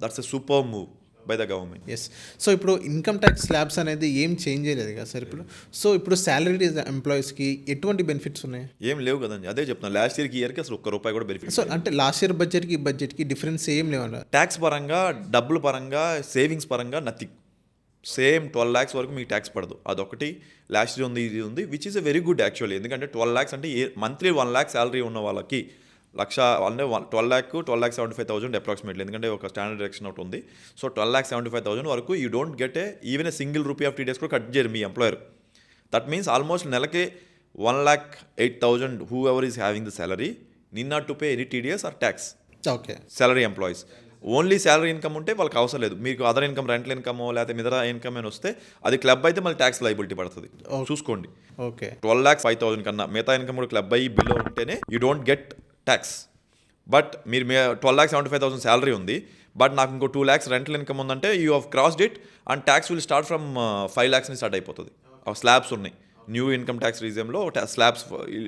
that's a super move by the government. Yes. So ఇప్పుడు ఇన్కమ్ ట్యాక్స్ స్లాబ్స్ అనేది ఏం చేంజ్ చేయలేదు కదా సార్ ఇప్పుడు. సో ఇప్పుడు శాలరీ ఎంప్లాయీస్కి ఎటువంటి బెనిఫిట్స్ ఉన్నాయి? ఏం లేవు కదండి, అదే చెప్తున్నాను. లాస్ట్ ఇయర్కి అసలు ₹1 కూడా బెనిఫిట్. సో అంటే లాస్ట్ ఇయర్ బడ్జెట్కి ఈ బడ్జెట్కి డిఫరెన్స్ ఏం లేవన్నారు. ట్యాక్స్ పరంగా, డబ్బుల పరంగా, సేవింగ్స్ పరంగా నథింగ్. సేమ్ 12 lakhs వరకు మీకు ట్యాక్స్ పడదు. అదొకటి లాస్ట్ ఇయర్ ఉంది, ఇది ఉంది, which is a very good actually. ఎందుకంటే 12 lakhs అంటే మంత్లీ 1 lakh శాలరీ ఉన్న వాళ్ళకి అంటే 12,75,000 అప్రాక్సిమేట్లీ, ఎందుకంటే ఒక స్టాండర్డ్ డైరెక్షన్ ఒకటి ఉంది. సో 12,75,000 వరకు you don't get even a single rupee of TDS కూడా కట్ చేయరు మీ ఎంప్లాయర్. దట్ మీన్స్ ఆల్మోస్ట్ నెలకి 1,08,000 who ever is having the salary need not to pay any TDS R tax. Okay, salary employees only salary income ఉంటే వాళ్ళకి అవసరం లేదు. మీకు other income, rental income లేకపోతే మిగతా ఇన్కమ్ అని వస్తే అది క్లబ్ అయితే మళ్ళీ ట్యాక్స్ లైబిలిటీ పడుతుంది. చూసుకోండి. ఓకే, 12,05,000 కన్నా మిగతా ఇన్కమ్ కూడా క్లబ్ అయ్యి బిలో ఉంటేనే you don't get tax. But మీరు 12,75,000 శాలరీ ఉంది, బట్ నాకు ఇంకో 2 lakhs రెంటల్ ఇన్కమ్ ఉందంటే you have crossed it and tax will start from 5 lakhs start అయిపోతుంది. స్లాబ్స్ ఉన్నాయి న్యూ ఇన్కమ్ ట్యాక్స్ రీజియంలో, slabs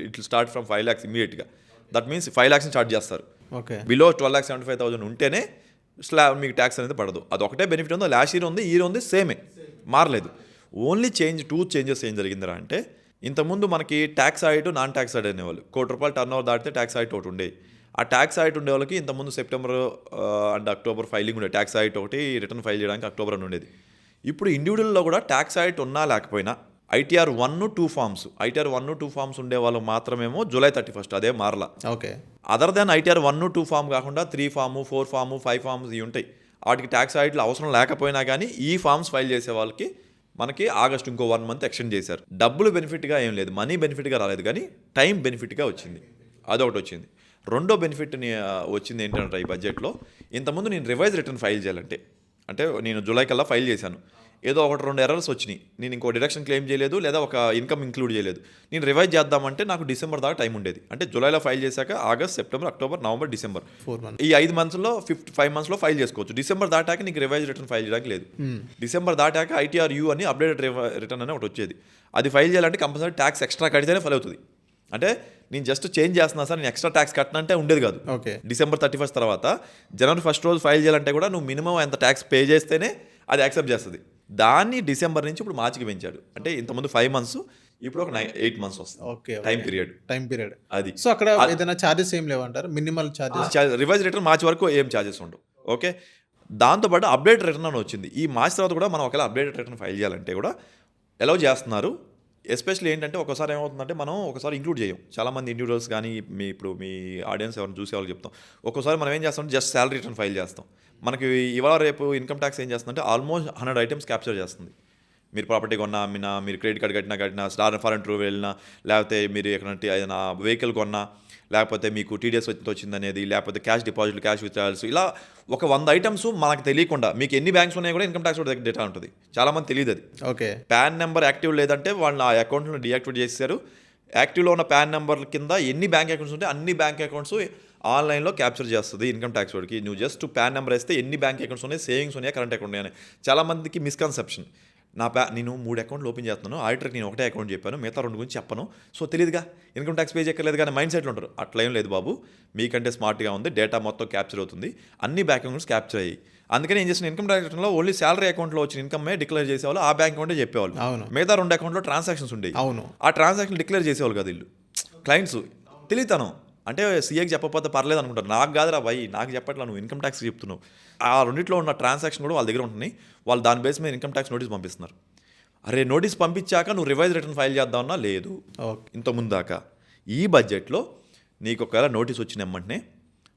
it will start from 5 lakhs ఇమీడియట్గా. That means 5 lakhs start చేస్తారు. ఓకే, బిలో 12,75,000 ఉంటేనే slab మీకు tax అనేది పడదు. అదొకటే బెనిఫిట్ ఉంది. లాస్ట్ ఇయర్ ఉంది, ఈ ఇయర్ ఉంది, సేమే, మారలేదు. ఓన్లీ టూ చేంజెస్ ఏం జరిగిందిరా అంటే, ఇంతకుముందు మనకి tax audit, non tax audit అనేవాళ్ళు. ₹1 టర్న్ ఓవర్ దాటితే ట్యాక్స్ ఆడిట్ ఒకటి ఉండేది. ఆ ట్యాక్స్ ఆడిట్ ఉండే వాళ్ళకి ఇంతకుముందు సెప్టెంబర్ అండ్ అక్టోబర్ ఫైలింగ్ ఉండేది. ట్యాక్స్ ఆడిట్ ఒకటి రిటర్న్ ఫైల్ చేయడానికి అక్టోబర్ అని ఉండేది. ఇప్పుడు ఇండివిజువల్లో కూడా ట్యాక్స్ ఆడిట్ ఉన్నా లేకపోయినా ITR 1-2 ఫార్మ్స్, ITR 1-2 ఫార్మ్స్ ఉండే వాళ్ళు మాత్రమేమో July 31st, అదే మారలా. Okay, other than ITR 1-2 form కాకుండా 3 ఫామ్, 4 ఫామ్, 5 ఫార్మ్స్ ఇవి ఉంటాయి. వాటికి ట్యాక్స్ ఆడిట్లు అవసరం లేకపోయినా కానీ ఈ ఫార్మ్స్ ఫైల్ చేసే వాళ్ళకి మనకి ఆగస్ట్ ఇంకో 1 month ఎక్స్టెండ్ చేశారు. డబ్బులు బెనిఫిట్గా ఏం లేదు, మనీ బెనిఫిట్గా రాలేదు, కానీ టైం బెనిఫిట్గా వచ్చింది. అదొకటి వచ్చింది. రెండో బెనిఫిట్ వచ్చింది ఏంటంటే ఈ బడ్జెట్లో, ఇంతకుముందు నేను రివైజ్ రిటర్న్ ఫైల్ చేయాలంటే, అంటే నేను జూలై కల్లా ఫైల్ చేశాను, ఏదో 1-2 ఎర్రర్స్ వచ్చినాయి, నేను ఇంకో డిడక్షన్ క్లెయిమ్ చేయలేదు లేదా ఒక ఇన్కమ్ ఇంక్లూడ్ చేయలేదు. నేను రివైజ్ చేద్దామంటే నాకు డిసెంబర్ దాకా టైం ఉండేది. అంటే జూలైలో ఫైల్ చేశాక August, September, October, November, December, 4 months, ఈ 5 monthsలో 5 monthsలో ఫైల్ చేసుకోవచ్చు. డిసెంబర్ దాటాక నీకు రివైజ్ రిటర్న్ ఫైల్ చేయడానికి లేదు. డిసెంబర్ దాటాక ITR-U అని అప్డేటెడ్ రిటర్న్ అని ఒకటి వచ్చేది. అది ఫైల్ చేయాలంటే కంపల్సరీ ట్యాక్స్ ఎక్స్ట్రా కడితేనే ఫైల్ అవుతుంది. అంటే నేను జస్ట్ చేంజ్ చేస్తున్నా సార్, నేను ఎక్స్ట్రా ట్యాక్స్ కట్టనంటే ఉండేది కాదు. ఓకే, డిసెంబర్ 31st తర్వాత జనవరి 1st రోజు ఫైల్ చేయాలంటే కూడా నువ్వు మినిమం ఎంత ట్యాక్స్ పే చేస్తేనే అది యాక్సెప్ట్ చేస్తుంది. దాన్ని డిసెంబర్ నుంచి ఇప్పుడు మార్చికి పెంచాడు. అంటే ఇంతకుముందు 5 months, ఇప్పుడు ఒక 8 months వస్తుంది. ఓకే, టైం పీరియడ్ అది. సో అక్కడ ఏదైనా ఛార్జెస్ ఏం లేవంటారు? మినిమల్ ఛార్జెస్, రివైజ్ రిటర్న్ మార్చి వరకు ఏం ఛార్జెస్ ఉండవు. ఓకే, దాంతోపాటు అప్డేట్ రిటర్న్ అని వచ్చింది. ఈ మార్చి తర్వాత కూడా మనం ఒకవేళ అప్డేటెడ్ రిటర్న్ ఫైల్ చేయాలంటే కూడా అలౌ చేస్తున్నారు. ఎస్పెషల్లీ ఏంటంటే ఒకసారి ఏమవుతుందంటే మనం ఒకసారి ఇంక్లూడ్ చేయం. చాలామంది ఇండివిజువల్స్ కానీ మీ ఆడియన్స్ ఎవరైనా చూసే వాళ్ళకి చెప్తాం. ఒక్కోసారి మనం ఏం చేస్తాం, జస్ట్ శాలరీ రిటర్న్ ఫైల్ చేస్తాం. మనకి ఇవాళ రేపు ఇన్కమ్ ట్యాక్స్ ఏం చేస్తుందంటే ఆల్మోస్ట్ 100 ఐటమ్స్ క్యాప్చర్ చేస్తుంది. మీరు ప్రాపర్టీ కొన్నా, అమ్మినా, మీరు క్రెడిట్ కార్డ్ కట్టినా, స్టార్ ఫారెన్ టూర్ వెళ్ళినా, లేకపోతే మీరు ఎక్కడంటే ఏదైనా వెహికల్ కొన్నా, లేకపోతే మీకు టీడీఎస్ వచ్చిందనేది, లేకపోతే క్యాష్ డిపాజిట్లు, క్యాష్ విత్డ్రాయల్స్, ఇలా ఒక 100 ఐటమ్స్ మనకు తెలియకుండా మీకు ఎన్ని బ్యాంక్స్ ఉన్నాయో కూడా ఇన్కమ్ ట్యాక్స్ డేటా ఉంటుంది. చాలామంది తెలియదు అది. ఓకే. పాన్ నెంబర్ యాక్టివ్ లేదంటే వాళ్ళు ఆ అకౌంట్ను డీయాక్టివేట్ చేశారు. యాక్టివ్లో ఉన్న పాన్ నెంబర్ కింద ఎన్ని బ్యాంక్ అకౌంట్స్ ఉంటే అన్ని బ్యాంక్ అకౌంట్స్ ఆన్లైన్లో క్యాప్చర్ చేస్తుంది ఇన్కమ్ ట్యాక్స్ వాడికి. నువ్వు జస్ట్ పాన్ నెంబర్ వేస్తే ఎన్ని బ్యాంక్ అకౌంట్స్ ఉన్నాయి, సేవింగ్స్ ఉన్నాయి, కరెంట్ అకౌంట్ ఉన్నాయని. చాలామందికి మిస్కన్సెప్షన్. నేను 3 అకౌంట్లు ఓపెన్ చేస్తున్నాను, ఆడిటర్కి నేను ఒకటే అకౌంట్ చెప్పాను, మిగతా 2 గురించి చెప్పను, సో తెలియదుగా ఇన్కమ్ ట్యాక్స్ పే చేయక్కర్లేదు కానీ మైండ్ సెట్లు ఉంటారు. అట్లా ఏం లేదు బాబు, మీకంటే స్మార్ట్గా ఉంది, డేటా మొత్తం క్యాప్చర్ అవుతుంది, అన్ని బ్యాంక్ అకౌంట్స్ క్యాప్చర్ అయ్యి. అందుకని ఏం చేసిన ఇన్కమ్ ట్యాక్స్ రిటర్న్లో ఓన్లీ శాలరీ అకౌంట్లో వచ్చిన ఇన్కమ్మే డిక్లేర్ చేసేవాళ్ళు, ఆ బ్యాంక్ అకౌంటే చెప్పేవాళ్ళు. మిగతా 2 అకౌంట్లో ట్రాన్సాక్షన్స్ ఉండేవి. ఆ ట్రాన్సాక్షన్ డిక్లేర్ చేసేవాళ్ళు కాదు వీళ్ళు క్లయింట్స్. తెలియతాను అంటే సీఏకి చెప్పకపోతే పర్లేదు అనుకుంటారు. నాకు కాదురా భయ్, నాకు చెప్పట్లా, నువ్వు ఇన్కమ్ ట్యాక్స్ చెప్తున్నావు. ఆ రెండిట్లో ఉన్న ట్రాన్సాక్షన్ కూడా వాళ్ళ దగ్గర ఉంటుంది. వాళ్ళు దాని బేస్ మీద ఇన్కమ్ ట్యాక్స్ నోటీస్ పంపిస్తున్నారు. అరే నోటీస్ పంపించాక నువ్వు రివైజ్ రిటర్న్ ఫైల్ చేద్దామన్నా లేదు. ఇంతకుముందు దాకా ఈ బడ్జెట్లో నీకు ఒకవేళ నోటీస్ వచ్చిన వెంటనే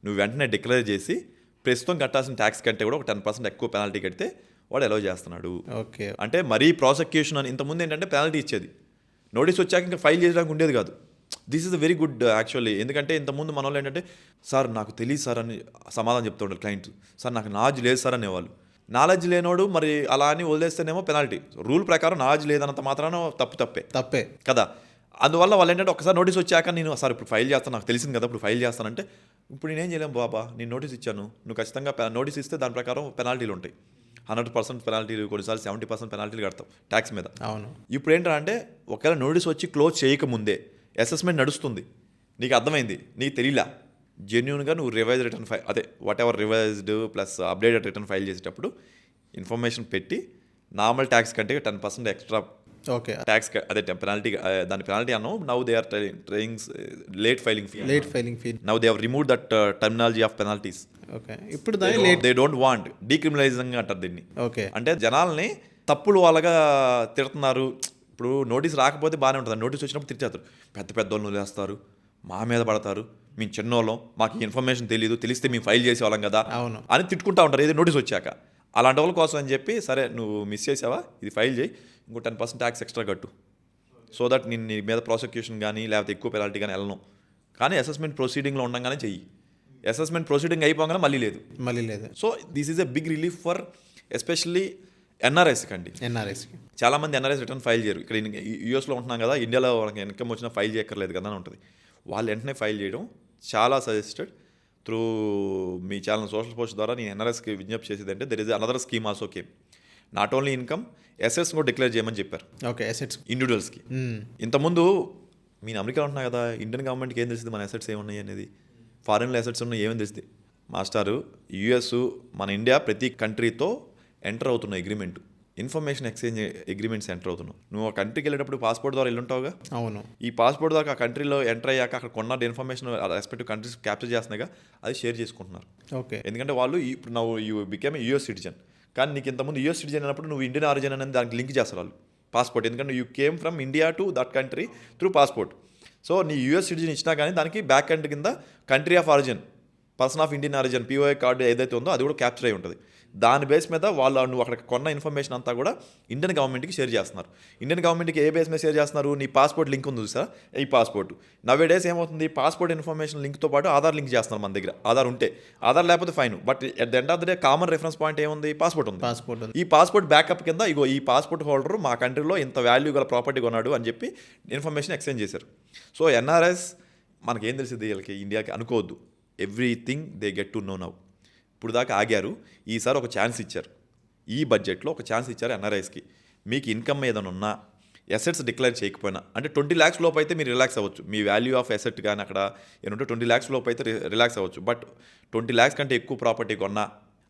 నువ్వు వెంటనే డిక్లేర్ చేసి ప్రస్తుతం కట్టాల్సిన ట్యాక్స్ కంటే కూడా ఒక 10% ఎక్కువ పెనాల్టీ కడితే వాడు అలౌ చేస్తున్నాడు. ఓకే. అంటే మరీ ప్రాసిక్యూషన్ అని ఇంతకుముందు ఏంటంటే పెనాల్టీ ఇచ్చేది, నోటీస్ వచ్చాక ఇంకా ఫైల్ చేయడానికి ఉండేది కాదు. This is very good actually. ఎందుకంటే ఇంతకుముందు మన వాళ్ళు ఏంటంటే సార్ నాకు తెలియదు సార్ అని సమాధానం చెప్తూ ఉంటారు క్లయింట్. సార్ నాకు నాలెడ్జ్ లేదు సార్ అనేవాళ్ళు. నాలెడ్జ్ లేనోడు మరి అలా అని వదిలేస్తేనేమో పెనాల్టీ. రూల్ ప్రకారం నాలెడ్జ్ లేదన్నంత మాత్రాన తప్పే కదా. అందువల్ల వాళ్ళు ఏంటంటే ఒకసారి నోటీస్ వచ్చాక నేను సార్ ఇప్పుడు ఫైల్ చేస్తాను, నాకు తెలిసింది కదా ఇప్పుడు ఫైల్ చేస్తానంటే, ఇప్పుడు నేనేం చేయలేము బాబా, నేను నోటీస్ ఇచ్చాను, నువ్వు ఖచ్చితంగా నోటీస్ ఇస్తే దాని ప్రకారం పెనాల్టీలు ఉంటాయి. 100% పెనాల్టీలు, కొన్నిసార్లు 70% పెనాల్టీలు కడతాం ట్యాక్స్ మీద. అవును. ఇప్పుడు ఏంటంటే ఒకవేళ నోటీస్ వచ్చి క్లోజ్ చేయకముందే అసెస్మెంట్ నడుస్తుంది, నీకు అర్థమైంది, నీకు తెలియలా, జెన్యూన్గా నువ్వు revise return file whatever revised plus updated return file చేసేటప్పుడు ఇన్ఫర్మేషన్ పెట్టి నార్మల్ ట్యాక్స్ కంటే 10% ఎక్స్ట్రా ట్యాక్స్ పెనాల్టీ, దాని పెనాల్టీ అన్నాం. Now they are trying late filing fee. Now they have remove that terminology of penalties. ఇప్పుడు they don't want decriminalising అంటారు దీన్ని. అంటే జనాల్ని తప్పులు వాళ్ళగా తిడుతున్నారు. ఇప్పుడు నోటీస్ రాకపోతే బాగానే ఉంటుంది, నోటీస్ వచ్చినప్పుడు తిట్టేస్తారు, పెద్ద వాళ్ళు వదిలేస్తారు, మా మీద పడతారు, మేము చిన్నోళ్ళం, మాకు ఇన్ఫర్మేషన్ తెలిస్తే మేము ఫైల్ చేసేవాళ్ళం కదా అని తిట్టుకుంటా ఉంటారు ఏది నోటీస్ వచ్చాక. అలాంటి వాళ్ళ కోసం అని చెప్పి సరే నువ్వు మిస్ చేసావా, ఇది ఫైల్ చేయి, ఇంకో 10% ట్యాక్స్ ఎక్స్ట్రా కట్టు, సో దట్ నేను నీ మీద ప్రాసిక్యూషన్ కానీ లేకపోతే ఎక్కువ పెనాల్టీ కానీ వెళ్ళను, కానీ అసెస్మెంట్ ప్రొసీడింగ్లో ఉండగానే చెయ్యి. అసెస్మెంట్ ప్రొసీడింగ్ అయిపోగానే మళ్ళీ లేదు. So this is a big relief for especially ఎన్ఆర్ఐస్కి అండి. చాలామంది ఎన్ఆర్ఐస్ రిటర్న్ ఫైల్ చేయరు. ఇక్కడ యూఎస్లో ఉంటున్నాం కదా, ఇండియాలో వాళ్ళకి ఇన్కమ్ వచ్చినా ఫైల్ చేయక్కర్లేదు కదా అని ఉంటుంది. వాళ్ళు వెంటనే ఫైల్ చేయడం చాలా సజెస్టెడ్. త్రూ మీ ఛానల్ సోషల్ పోస్ట్ ద్వారా నేను ఎన్ఆర్ఎస్కి విజ్ఞప్తి చేసేది అంటే there is another scheme also came. Not only income, assets కూడా డిక్లేర్ చేయమని చెప్పారు. అసెట్స్ ఇండివిజువల్స్కి. ఇంతకుముందు నేను అమెరికా ఉంటున్నా కదా, ఇండియన్ గవర్నమెంట్కి ఏం తెలిసింది మన అసెట్స్ ఏమున్నాయి అనేది, ఫారిన్లో అసెట్స్ ఉన్నాయి ఏమని తెలిసింది. మాస్టారు యుఎస్ మన ఇండియా ప్రతి కంట్రీతో ఎంటర్ అవుతున్న agreement, information exchange agreements enter అవుతున్నావు. నువ్వు ఆ కంట్రీకి వెళ్ళేటప్పుడు పాస్పోర్ట్ ద్వారా వెళ్ళుంటావుగా. అవును. ఈ పాస్పోర్ట్ ద్వారా ఆ కంట్రీలో ఎంటర్ అయ్యాక అక్కడ కొన్న ఇన్ఫర్మేషన్ రెస్పెక్టివ్ కంట్రీస్ క్యాప్చర్ చేస్తున్నాయిగా, అది షేర్ చేసుకుంటున్నారు. ఎందుకంటే వాళ్ళు ఇప్పుడు నువ్వు యూ బికేమ్ యూఎస్ సిటిజన్, కానీ నీకు ఇంతకుముందు యూఎస్ సిటిజన్ అయినప్పుడు నువ్వు ఇండియన్ ఆరిజిన్ అనేది దానికి లింక్ చేస్తారు వాళ్ళు పాస్పోర్ట్. ఎందుకంటే you came from India to that country through passport. So నీ యూఎస్ సిటిజన్ ఇచ్చినా కానీ దానికి బ్యాక్ ఎండ్ కింద country of origin, person of Indian origin POI card ఏదైతే ఉందో అది కూడా క్యాప్చర్ అయి ఉంటుంది. దాని బేస్ మీద వాళ్ళు నువ్వు అక్కడ కొన్న ఇన్ఫర్మేషన్ అంతా కూడా ఇండియన్ గవర్నమెంట్కి షేర్ చేస్తున్నారు. ఇండియన్ గవర్నమెంట్కి ఏ బేస్ మీద షేర్ చేస్తున్నారు, నీ పాస్పోర్ట్ లింక్ ఉంది సార్, ఈ పాస్పోర్ట్ నవ్వే డేస్ ఏమవుతుంది, పాస్పోర్ట్ ఇన్ఫర్మేషన్ లింక్తో పాటు ఆధార్ లింక్ చేస్తున్నారు. మన దగ్గర ఆధార్ ఉంటే, ఆధార్ లేకపోతే fine, but at the end of the day common reference point ఏముంది, పాస్పోర్ట్ ఉంది. ఈ పాస్పోర్ట్ బ్యాకప్ కింద ఇగో ఈ పాస్పోర్ట్ హోల్డర్ మా కంట్రీలో ఇంత వాల్యూ గల ప్రాపర్టీ కొన్నాడు అని చెప్పి ఇన్ఫర్మేషన్ ఎక్స్చేంజ్ చేశారు. సో ఎన్ఆర్ఎస్ మనకేం తెలిసింది వీళ్ళకి, ఇండియాకి అనుకోవద్దు, everything they get to know now. ఇప్పుడు దాకా ఆగారు, ఈసారి ఒక ఛాన్స్ ఇచ్చారు. ఈ బడ్జెట్లో ఒక ఛాన్స్ ఇచ్చారు ఎన్ఆర్ఐస్కి. మీకు ఇన్కమ్ ఏదైనా ఉన్నా, అసెట్స్ డిక్లేర్ చేయకపోయినా, అంటే 20 lakhs లోపు అయితే మీరు రిలాక్స్ అవ్వచ్చు. మీ వాల్యూ ఆఫ్ అసెట్ కానీ అక్కడ ఏమంటే 20 lakhs లోపు అయితే రిలాక్స్ అవ్వచ్చు. బట్ 20 lakhs కంటే ఎక్కువ ప్రాపర్టీ కొన్నా,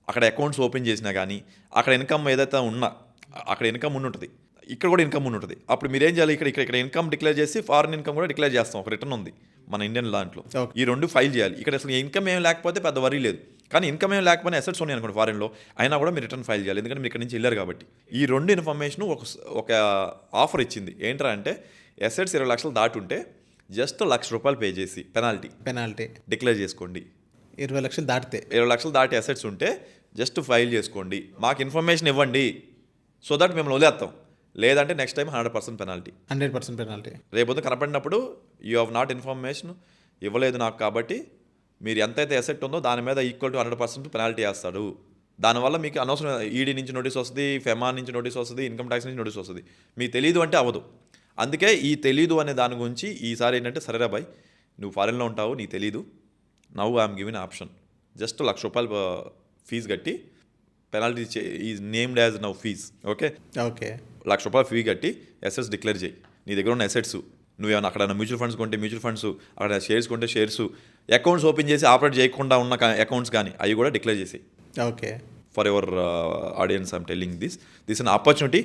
అక్కడ అకౌంట్స్ ఓపెన్ చేసినా కానీ, అక్కడ ఇన్కమ్ ఏదైతే ఉన్నా, అక్కడ ఇన్కమ్ ఉంటుంది, ఇక్కడ కూడా ఇన్కమ్ ఉంటుంది. అప్పుడు మీరేం చేయాలి, ఇక్కడ ఇన్కమ్ డిక్లేర్ చేసి ఫారెన్ ఇన్కమ్ కూడా డిక్లేర్ చేస్తాం. ఒక రిటర్న్ ఉంది మన ఇండియన్ దాంట్లో. ఈ రెండు ఫైల్ చేయాలి. ఇక్కడ అసలు ఇన్కమ్ ఏం లేకపోతే పెద్ద వరీ లేదు. కానీ ఇన్కమ్ ఏం లేకపోయినా అసెట్స్ ఉన్నాయి అనుకోండి ఫారెన్లో, అయినా కూడా మీరు రిటర్న్ ఫైల్ చేయాలి. ఎందుకంటే మీరు ఇక్కడ నుంచి వెళ్ళారు కాబట్టి. ఈ రెండు ఇన్ఫర్మేషన్ ఒక ఆఫర్ ఇచ్చింది. ఏంట్రా అంటే అసెట్స్ 20 లక్షలు దాటి ఉంటే జస్ట్ ₹1,00,000 పే చేసి పెనాల్టీ డిక్లేర్ చేసుకోండి. 20 లక్షలు దాటితే 20 లక్షలు దాటి అసెట్స్ ఉంటే జస్ట్ ఫైల్ చేసుకోండి, మాకు ఇన్ఫర్మేషన్ ఇవ్వండి, సో దట్ మేము వదిలేస్తాం. లేదంటే నెక్స్ట్ టైం 100% పెనాల్టీ. రేపొద్దు కనపడినప్పుడు యూ హ్యావ్ నాట్ ఇన్ఫర్మేషన్ ఇవ్వలేదు నాకు, కాబట్టి మీరు ఎంతైతే అసెట్ ఉందో దాని మీద ఈక్వల్ టు 100% పెనాల్టీ వేస్తాడు. దానివల్ల మీకు అనవసరం ఈడీ నుంచి నోటీస్ వస్తుంది, ఫెమా నుంచి నోటీస్ వస్తుంది, ఇన్కమ్ ట్యాక్స్ నుంచి నోటీస్ వస్తుంది. మీకు తెలియదు అంటే అవ్వదు. అందుకే ఈ తెలీదు అనే దాని గురించి ఈసారి ఏంటంటే, సరేరా బాయ్ నువ్వు ఫారెన్లో ఉంటావు, నీకు తెలీదు, now I'm given option, just ₹1,00,000 fee కట్టి penalty is named as now fees. Okay ₹1,00,000 fee కట్టి అసెట్స్ డిక్లేర్ చేయి. నీ దగ్గర ఉన్న అసెట్స్ నువ్వేమన్నా అక్కడ మ్యూచువల్ ఫండ్స్ కొంటే మ్యూచువల్ ఫండ్స్, అక్కడ షేర్స్ కొంటే షేర్స్, అకౌంట్స్ ఓపెన్ చేసి ఆపరేట్ చేయకుండా ఉన్న అకౌంట్స్ కానీ అవి కూడా డిక్లేర్ చేసి. Okay, for your audience I'm telling this an opportunity.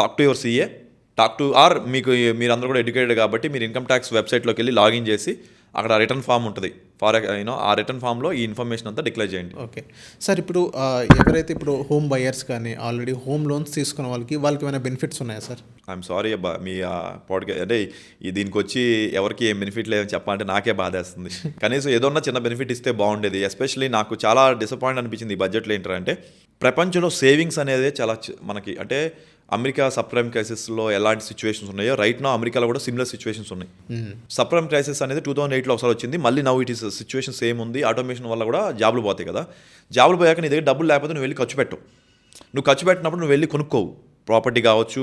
Talk to your CA, or మీరందరూ కూడా ఎడ్యుకేటెడ్ కాబట్టి మీరు ఇన్కమ్ ట్యాక్స్ వెబ్సైట్లోకి వెళ్ళి లాగిన్ చేసి అక్కడ రిటర్న్ ఫామ్ ఉంటుంది ఆ రిటర్న్ ఫామ్లో ఈ ఇన్ఫర్మేషన్ అంతా డిక్లేర్ చేయండి. ఓకే సార్, ఇప్పుడు ఎవరైతే ఇప్పుడు హోమ్ బయర్స్ కానీ ఆల్రెడీ హోమ్ లోన్స్ తీసుకున్న వాళ్ళకి ఏమైనా బెనిఫిట్స్ ఉన్నాయా సార్? ఐఎమ్ సారీ అబ్బా, మీ పాడ్కాస్ట్ అంటే దీనికి వచ్చి ఎవరికి ఏం బెనిఫిట్ లేదని చెప్పాలంటే నాకే బాధేస్తుంది. కనీసం ఏదన్నా చిన్న బెనిఫిట్ ఇస్తే బాగుండేది. ఎస్పెషల్లీ నాకు చాలా డిసప్పాయింట్ అనిపించింది ఈ బడ్జెట్లో. ఏంటంటే ప్రపంచంలో సేవింగ్స్ అనేది చాలా మనకి అంటే అమెరికా సబ్ప్రైమ్ క్రైసిస్లో ఎలాంటి సిచ్యువేషన్స్ ఉన్నాయో రైట్ నో అమెరికాలో కూడా సిమిలర్ సిచ్యువేషన్స్ ఉన్నాయి. సబ్ప్రైమ్ క్రైసిస్ అనేది 2008లో ఒకసారి వచ్చింది, మళ్ళీ now it is situation same ఉంది. ఆటోమేషన్ వల్ల కూడా జాబులు పోతాయి కదా. జాబులు పోయాక నీ దగ్గర డబ్బులు లేకపోతే నువ్వు వెళ్ళి ఖర్చు పెట్టవు. నువ్వు ఖర్చు పెట్టినప్పుడు నువ్వు వెళ్ళి కొనుక్కోవు. ప్రాపర్టీ కావచ్చు,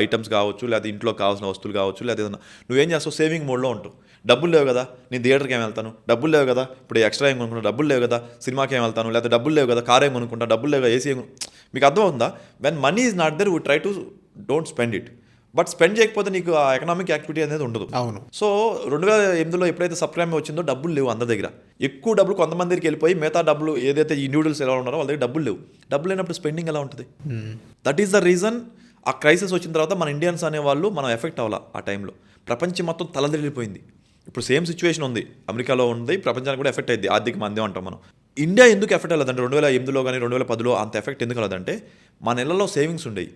ఐటమ్స్ కావచ్చు, లేదా ఇంట్లో కావాల్సిన వస్తువులు కావచ్చు, లేదా ఏదైనా నువ్వేం చేస్తావు, సేవింగ్ మోడ్లో ఉంటావు. డబ్బులు లేవు కదా, నేను థియేటర్కి ఏం వెళ్తాను, డబ్బులు లేవు కదా, ఇప్పుడు ఎక్స్ట్రా ఏం కొనుక్కుంటా, డబ్బులు లేవు కదా, సినిమాకి ఏం వెళ్తాను, లేదా డబ్బులు లేవు కదా, కార్ ఏం కొనుక్కుంటా, డబ్బులు లేవు కదా, ఏసీ ఏం. మీకు అర్థమవుతుందా? When money is not there we try to don't spend it. But spend చేయకపోతే నీకు ఆ ఎకనామిక్ యాక్టివిటీ అనేది ఉండదు. అవును. సో 2008లో ఎప్పుడైతే సబ్ప్రైమ్ వచ్చిందో డబ్బులు లేవు అందరి దగ్గర. ఎక్కువ డబ్బులు కొంతమంది దగ్గరికి వెళ్ళిపోయి మిగతా డబ్బులు ఏదైతే ఇండివిజువల్స్ ఎలా ఉన్నారో వాళ్ళ దగ్గర డబ్బులు లేవు. డబ్బులు లేనప్పుడు స్పెండింగ్ ఎలా ఉంటుంది? దట్ ఈస్ ద రీజన్ ఆ క్రైసిస్ వచ్చిన తర్వాత మన ఇండియన్స్ అనేవాళ్ళు మనం ఎఫెక్ట్ అవ్వాలి. ఆ టైంలో ప్రపంచం మొత్తం తలదిల్లిపోయింది. ఇప్పుడు సేమ్ సిచ్యువేషన్ ఉంది, అమెరికాలో ఉంది, ప్రపంచానికి కూడా ఎఫెక్ట్ అయింది. ఆర్థిక మందే అంటాం మనం. ఇండియా ఎందుకు ఎఫెక్ట్ అవ్వలేదంటే 2008లో కానీ 2010లో అంత ఎఫెక్ట్ ఎందుకు అవ్వలేదంటే మన ఇళ్లలో సేవింగ్స్ ఉండేవి.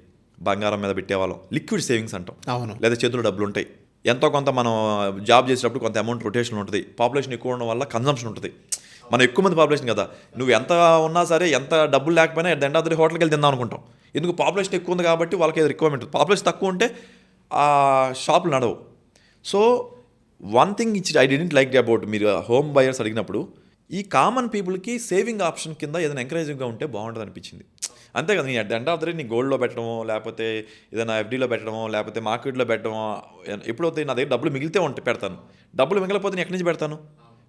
బంగారం మీద పెట్టేవాళ్ళం, లిక్విడ్ సేవింగ్స్ అంటాం. అవును. లేదా చేతుల్లో డబ్బులు ఉంటాయి. ఎంతో కొంత మనం జాబ్ చేసేటప్పుడు కొంత అమౌంట్ రొటేషన్ ఉంటుంది. పాపులేషన్ ఎక్కువ ఉండడం వల్ల కన్జంప్షన్ ఉంటుంది. మనం ఎక్కువ మంది పాపులేషన్ కదా, నువ్వు ఎంత ఉన్నా సరే, ఎంత డబ్బులు లేకపోయినా at the end of the హోటల్కి వెళ్ళి తిందాం అనుకుంటాం. ఎందుకు? పాపులేషన్ ఎక్కువ ఉంది కాబట్టి వాళ్ళకి ఏదో రిక్వైర్మెంట్. పాపులేషన్ తక్కువ ఉంటే ఆ షాపులు నడవు. సో వన్ థింగ్ ఇచ్ ఐ డిడెంట్ లైక్ అబౌట్ మీరు హోమ్ బయర్స్ అడిగినప్పుడు, ఈ కామన్ పీపుల్కి సేవింగ్ ఆప్షన్ కింద ఏదైనా ఎంకరేజింగ్గా ఉంటే బాగుంటుంది అనిపించింది. అంతే కదా, నీ at the end of the day నీ గోల్డ్లో పెట్టడమో, లేకపోతే ఏదైనా FDలో పెట్టడమో, లేకపోతే మార్కెట్లో పెట్టడమో, ఎప్పుడైతే నా దగ్గర డబ్బులు మిగిలితే ఉంటే పెడతాను. డబ్బులు మిగలకపోతే నేను ఎక్కడి నుంచి పెడతాను?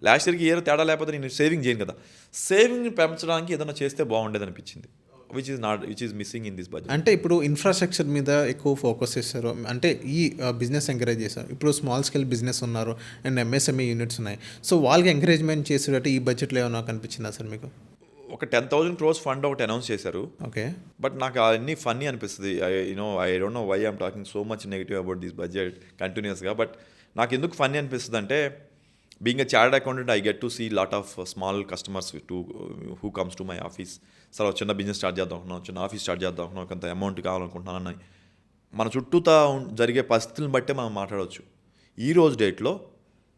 లాస్ట్ ఇయర్కి ఇయర్ తేడా లేకపోతే నేను సేవింగ్ చేయను కదా. సేవింగ్ పెంచడానికి ఏదైనా చేస్తే బాగుండేది అనిపించింది, which is missing in this budget. అంటే ఇప్పుడు ఇన్ఫ్రాస్ట్రక్చర్ మీద ఎక్కువ ఫోకస్ చేస్తారు, అంటే ఈ బిజినెస్ ఎంకరేజ్ చేస్తారు. ఇప్పుడు స్మాల్ స్కేల్ బిజినెస్ ఉన్నారు అండ్ MSME యూనిట్స్ ఉన్నాయి. సో వాళ్ళకి ఎంకరేజ్మెంట్ చేసేటట్టు ఈ బడ్జెట్లో ఏమైనా కనిపించిందా సార్ మీకు? ఒక 10,000 crores ఫండ్ ఒకటి అనౌన్స్ చేశారు. ఓకే, బట్ నాకు అన్నీ ఫన్నీ అనిపిస్తుంది. I don't know why I'm talking so much negative about this budget కంటిన్యూస్గా. బట్ నాకు ఎందుకు ఫన్నీ అనిపిస్తుంది అంటే, being a chartered accountant I get to see lot of small customers who comes to my office. Sir చిన్న business start చేద్దాం అనుకున్నాం, చిన్న office start చేద్దాం అనుకున్నాం, కొంత అమౌంట్ కావాలనుకుంటున్నాను. మన చుట్టూతా జరిగే పరిస్థితులను బట్టే మనం మాట్లాడవచ్చు. ఈ రోజు డేట్లో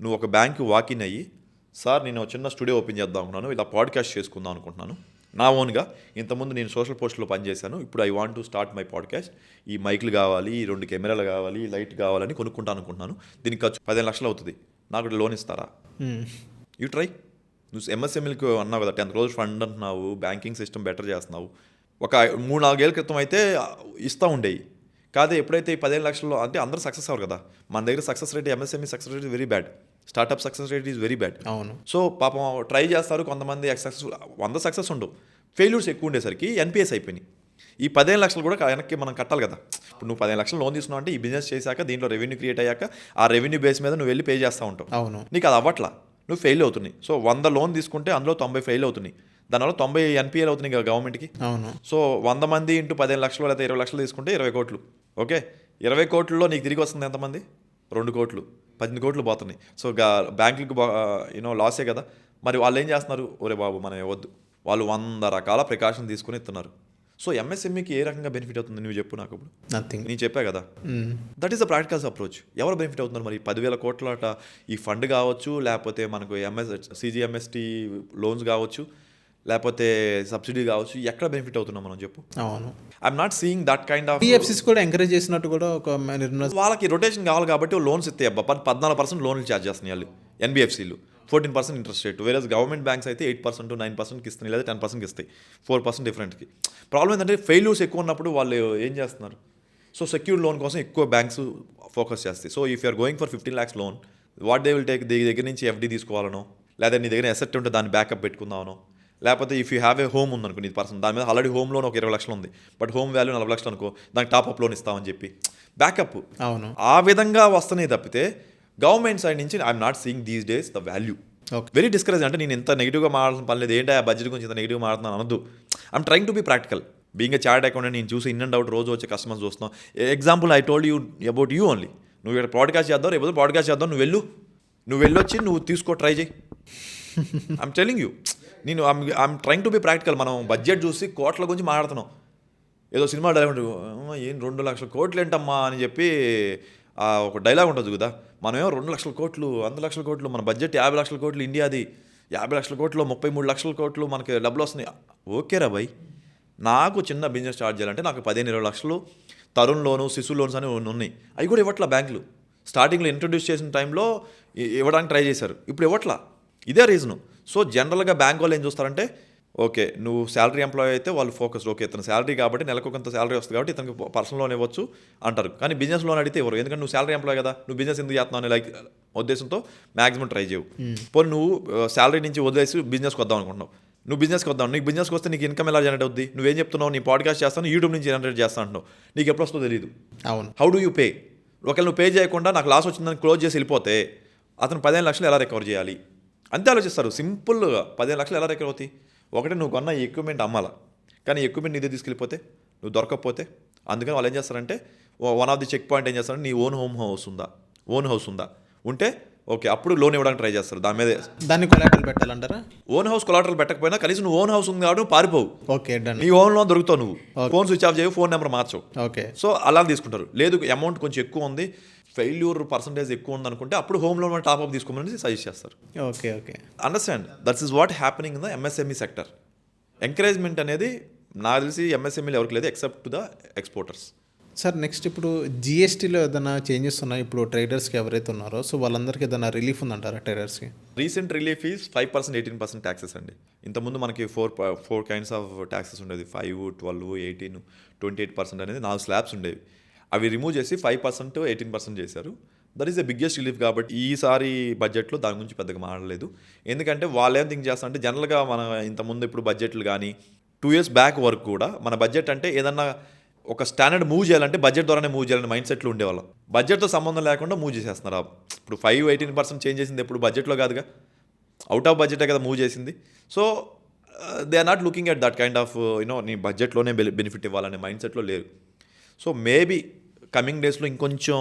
నువ్వు ఒక బ్యాంక్కి వాకిన్ అయ్యి, సార్ నేను చిన్న స్టూడియో ఓపెన్ చేద్దాం అనుకున్నాను, ఇలా పాడ్కాస్ట్ చేసుకుందాం అనుకుంటున్నాను నా ఓన్గా. ఇంతకుముందు నేను సోషల్ పోస్ట్లో పనిచేశాను, ఇప్పుడు I want to start my podcast. ఈ మైక్లు కావాలి, 2 కెమెరాలు కావాలి, లైట్ కావాలని కొనుక్కుంటాను అనుకుంటున్నాను. దీనికి ఖర్చు 15 లక్షలు అవుతుంది. నాకు లోన్ ఇస్తారా? You try. నువ్వు MSMEలకు అన్నావు కదా, 10 crores ఫండ్ అంటున్నావు, బ్యాంకింగ్ సిస్టమ్ బెటర్ చేస్తున్నావు. ఒక 3-4 ఏళ్ళ క్రితం అయితే ఇస్తూ ఉండేవి కాదే. ఎప్పుడైతే ఈ 15 లక్షల్లో అంటే అందరూ సక్సెస్ అవ్వరు కదా. మన దగ్గర success rate MSME success rate very bad, startup success rate is very bad. అవును. సో పాపం ట్రై చేస్తారు కొంతమంది, సక్సెస్ఫుల్ 100 సక్సెస్ ఉండవు, ఫెయిల్యూర్స్ ఎక్కువ ఉండేసరికి NPS అయిపోయినాయి. ఈ 15 లక్షలు కూడా వెనక్కి మనం కట్టాలి కదా. ఇప్పుడు నువ్వు 15 లక్షలు లోన్ తీసుకున్నావు అంటే ఈ బిజినెస్ చేశాక దీంట్లో రెవెన్యూ క్రియేట్ అయ్యాక ఆ రెవెన్యూ బేస్ మీద నువ్వు వెళ్ళి పే చేస్తూ ఉంటావు. అవును. నీకు అది అవ్వట్లా, నువ్వు ఫెయిల్ అవుతున్నాయి. సో 100 లోన్ తీసుకుంటే అందులో 90 ఫెయిల్ అవుతున్నాయి. దానివల్ల 90 ఎన్పిఎల్ అవుతున్నాయి కదా గవర్నమెంట్కి. అవును. సో 100 మంది ఇంటూ 15 లక్షలు లేదా 20 లక్షలు తీసుకుంటే 20 కోట్లు. ఓకే, 20 కోట్లలో నీకు తిరిగి వస్తుంది ఎంతమంది? 2 కోట్లు, 18 కోట్లు పోతున్నాయి. సో బ్యాంకులకు లాసే కదా. మరి వాళ్ళు ఏం చేస్తున్నారు? ఒరే బాబు మనం ఇవ్వద్దు. వాళ్ళు 100 రకాల ప్రికాషన్ తీసుకుని ఇస్తున్నారు. సో ఎంఎస్ఎంఈకి ఏ రకంగా బెనిఫిట్ అవుతుంది నువ్వు చెప్పు నాకు ఇప్పుడు. నథింగ్. నేను చెప్పా కదా, that is the practicals approach. ఎవరు బెనిఫిట్ అవుతున్నారు మరి? 10,000 కోట్ల ఈ ఫండ్ కావచ్చు, లేకపోతే మనకు సిజిఎంఎస్టీ లోన్స్ కావచ్చు, లేకపోతే సబ్సిడీ కావచ్చు, ఎక్కడ బెనిఫిట్ అవుతున్నాం మనం చెప్పు. అవును. I'm not seeing that kind of. PFCs కూడా ఎంకరేజ్ చేసినట్టు కూడా ఒక వాళ్ళకి రొటేషన్ కావాలి కాబట్టి లోన్స్ ఇస్తే 14% లోన్లు ఛార్జ్ చేస్తున్నాయి వాళ్ళు ఎన్బిఎఫ్సీలు, 14% ఇంట్రెస్ట్ రేట్. వేరే గవర్నమెంట్ బ్యాంక్స్ అయితే 8% 9%కి ఇస్తున్నాయి, లేదా 10%కి ఇస్తాయి, 4% డిఫరెంట్కి. ప్రాబ్లం ఏంటంటే ఫెయిల్యూర్స్ ఎక్కువ ఉన్నప్పుడు వాళ్ళు ఏం చేస్తున్నారు? సో సెక్యూర్డ్ లోన్ కోసం ఎక్కువ బ్యాంక్స్ ఫోకస్ చేస్తాయి. So if you're going for 15 lakhs loan, what they will take? దగ్గర నుంచి ఎఫ్డీ తీసుకోవాలనో, లేదా నీ దగ్గర ఎసెట్ ఉంటే దాన్ని బ్యాకప్ పెట్టుకుందామనో, లేకపోతే if you have a home ఉందనుకో నీ పర్సన్, దాని మీద ఆల్రెడీ హోమ్ లోన్ ఒక 20 లక్షలు ఉంది, బట్ హోమ్ వాల్యూ 40 లక్షలు అనుకో, దానికి టాప్అప్ లోన్ ఇస్తామని చెప్పి బ్యాకప్. అవును. ఆ విధంగా వస్తున్నాయి తప్పితే గవర్నమెంట్ సైడ్ నుంచి I'm not seeing these days the value. Very discourage. అంటే నేను ఇంత నెగిటివ్గా మాట్లాడాల్సిన పని లేదు, ఏంటి ఆ బడ్జెట్ గురించి ఇంత నెగిటివ్గా మాట్లాడుతున్నాను అనొద్దు. I'm trying to be practical. Being a chart accountant నేను చూసి ఇన్ అండ్ అవుట్ రోజు వచ్చే కస్టమర్స్ చూస్తున్నాం. Example I told you about you only. నువ్వు ఇక్కడ పాడ్కాస్ట్ చేద్దాం, రేపు పాడ్కాస్ట్ చేద్దాం, నువ్వు వెళ్ళొచ్చి నువ్వు తీసుకో, ట్రై చేయి. I'm telling you. నేను I'm trying to be practical. మనం బడ్జెట్ చూసి కోట్ల గురించి మాట్లాడుతున్నాం. ఏదో సినిమా డైలాగ్ ఏం 2 లక్షల కోట్లు ఏంటమ్మా అని చెప్పి ఒక డైలాగ్ ఉంటుంది కదా. మనమేమో 2 లక్షల కోట్లు, 100 లక్షల కోట్లు, మన బడ్జెట్ 50 లక్షల కోట్లు ఇండియాది. 50 లక్షల కోట్లు, 33 లక్షల కోట్లు మనకి డబ్బులు వస్తున్నాయి. ఓకేరా భయ్, నాకు చిన్న బిజినెస్ స్టార్ట్ చేయాలంటే నాకు 15-20 లక్షలు తరుణ్ లోను, శిశు లోన్స్ అని ఉన్నాయి. అవి కూడా ఇవ్వట్లా బ్యాంకులు. స్టార్టింగ్లో ఇంట్రొడ్యూస్ చేసిన టైంలో ఇవ్వడానికి ట్రై చేశారు, ఇప్పుడు ఇవ్వట్లా. ఇదే రీజను. సో జనరల్గా బ్యాంక్ వాళ్ళు ఏం చూస్తారంటే, ఓకే నువ్వు శాలరీ ఎంప్లాయీ అయితే వాళ్ళు ఫోకస్, ఓకే ఇతను శాలరీ కాబట్టి నెలకు కొంత శాలరీ వస్తుంది కాబట్టి ఇతనికి పర్సనల్ లోన్ ఇవ్వచ్చు అంటారు. కానీ బిజినెస్ లోన్ అడిగితే ఎవరు? ఎందుకంటే నువ్వు శాలరీ ఎంప్లాయీ కదా, నువ్వు బిజినెస్ ఎందుకు చేస్తున్నావు అనే ఉద్దేశంతో మాక్సిమం ట్రై చేయవు. పోనీ నువ్వు శాలరీ నుంచి వదిలేసి బిజినెస్కి వద్దాం అనుకుంటున్నావు, నువ్వు బిజినెస్కి వద్దాం, నీకు బిజినెస్కి వస్తే నీకు ఇన్కమ్ ఎలా జనరేట్ అవుద్ది? నువ్వేం చెప్తున్నావు? నీ పాడ్కాస్ట్ చేస్తాను, యూట్యూబ్ నుంచి జనరేట్ చేస్తా అంటున్నావు, నీకు ఎప్పుడు వస్తుందో తెలియదు. అవును. How do you pay? ఒకవేళ నువ్వు పే చేయకుండా నాకు లాస్ వచ్చిందని క్లోజ్ చేసి వెళ్ళిపోతే అతను 15 లక్షలు ఎలా రికవర్ చేయాలి? అంతే ఆలోచిస్తారు సింపుల్గా. 15 లక్షలు ఎలా రికవర్ అవుతాయి? ఒకటి నువ్వు కొన్న ఎక్విప్మెంట్ అమ్మాలా, కానీ ఎక్విప్మెంట్ నీదే తీసుకెళ్ళిపోతే, నువ్వు దొరకకపోతే. అందుకని వాళ్ళు ఏం చేస్తారంటే, one of the check point ఏం చేస్తారంటే, నీ ఓన్ హౌస్ ఉందా ఉంటే ఓకే అప్పుడు లోన్ ఇవ్వడానికి ట్రై చేస్తారు. దాన్ని కొలాటరల్ పెట్టాలంటారా? ఓన్ హౌస్ కొలాటరల్ పెట్టకపోయినా కనీసం నువ్వు ఓన్ హౌస్ ఉంది కాబట్టి నువ్వు పారిపోవు. Okay done. నీ ఓన్ లోన్ దొరుకుతావు, నువ్వు ఫోన్ స్విచ్ ఆఫ్ చేయవు, ఫోన్ నెంబర్ మార్చవు. ఓకే. సో అలా తీసుకుంటారు. లేదు అమౌంట్ కొంచెం ఎక్కువ ఉంది, ఫెయిల్యూర్ పర్సంటేజ్ ఎక్కువ ఉంది అనుకుంటే అప్పుడు హోమ్ లోన్ టాప్అప్ తీసుకోమని సజెస్ట్ చేస్తారు. Okay. Okay. Understand that's is what happening in the MSME sector. Encouragement అనేది నాకు తెలిసి ఎంఎస్ఎంఈలో ఎవరికి లేదు except to the exporters. Sir next ఇప్పుడు జిఎస్టీలో ఏదైనా చేంజెస్ ఉన్నాయి ఇప్పుడు ట్రేడర్స్కి ఎవరైతే ఉన్నారో, సో వాళ్ళందరికీ ఏదైనా రిలీఫ్ ఉందంటారా ట్రేడర్స్కి? రీసెంట్ రిలీఫ్ ఈజ్ 5%, 18% ట్యాక్సెస్ అండి. ఇంతకుముందు మనకి ఫోర్ కైండ్స్ ఆఫ్ ట్యాక్సెస్ ఉండేది, 5, 12, 18, 28% అనేది 4 స్లాబ్స్ ఉండేవి. అవి రిమూవ్ చేసి 5%, 18% చేశారు. That is the biggest relief. కాబట్టి ఈసారి బడ్జెట్లో దాని గురించి పెద్దగా మాట్లాడలేదు. ఎందుకంటే వాళ్ళు ఏం థింక్ చేస్తారంటే, జనరల్గా మన ఇంతకుముందు ఇప్పుడు బడ్జెట్లు కానీ 2 years బ్యాక్ వరకు కూడా మన బడ్జెట్ అంటే ఏదన్నా ఒక స్టాండర్డ్ మూవ్ చేయాలంటే బడ్జెట్ ద్వారానే మూవ్ చేయాలని మైండ్ సెట్లో ఉండేవాళ్ళం. బడ్జెట్తో సంబంధం లేకుండా మూవ్ చేసేస్తున్నారు. ఇప్పుడు 5, 18% చేంజ్ చేసింది ఎప్పుడు బడ్జెట్లో కాదుగా, అవుట్ ఆఫ్ బడ్జెటే కదా మూవ్ చేసింది. So they are not looking at that kind of నీ బడ్జెట్లోనే బెనిఫిట్ ఇవ్వాలనే మైండ్ సెట్లో లేరు. సో మేబీ కమింగ్ డేస్లో ఇంకొంచెం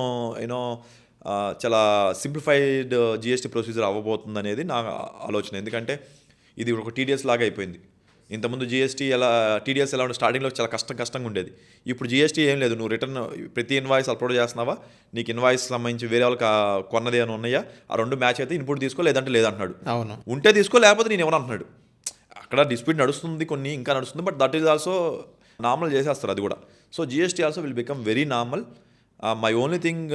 చాలా సింప్లిఫైడ్ జిఎస్టీ ప్రొసీజర్ అవ్వబోతుంది అనేది నా ఆలోచన. ఎందుకంటే ఇది ఒక టీడీఎస్ లాగా అయిపోయింది. ఇంతకుముందు టీడీఎస్ ఎలా ఉండే, స్టార్టింగ్లో చాలా కష్టంగా ఉండేది. ఇప్పుడు జిఎస్టీ ఏం లేదు, నువ్వు రిటర్న్ ప్రతి ఇన్వాయిస్ అప్లోడ్ చేస్తున్నావా, నీకు ఇన్వాయిస్ సంబంధించి వేరే వాళ్ళకి కొన్నది అని ఉన్నాయా, ఆ 2 మ్యాచ్ అయితే ఇన్పుట్ తీసుకో, లేదంటే లేదంటున్నాడు. అవును. ఉంటే తీసుకో, లేకపోతే నేను ఎవరు అంటున్నాడు. అక్కడ డిస్ప్యూట్ నడుస్తుంది, కొన్ని ఇంకా నడుస్తుంది, but that is also normal చేసేస్తారు అది కూడా. So GST also will become very normal. My only thing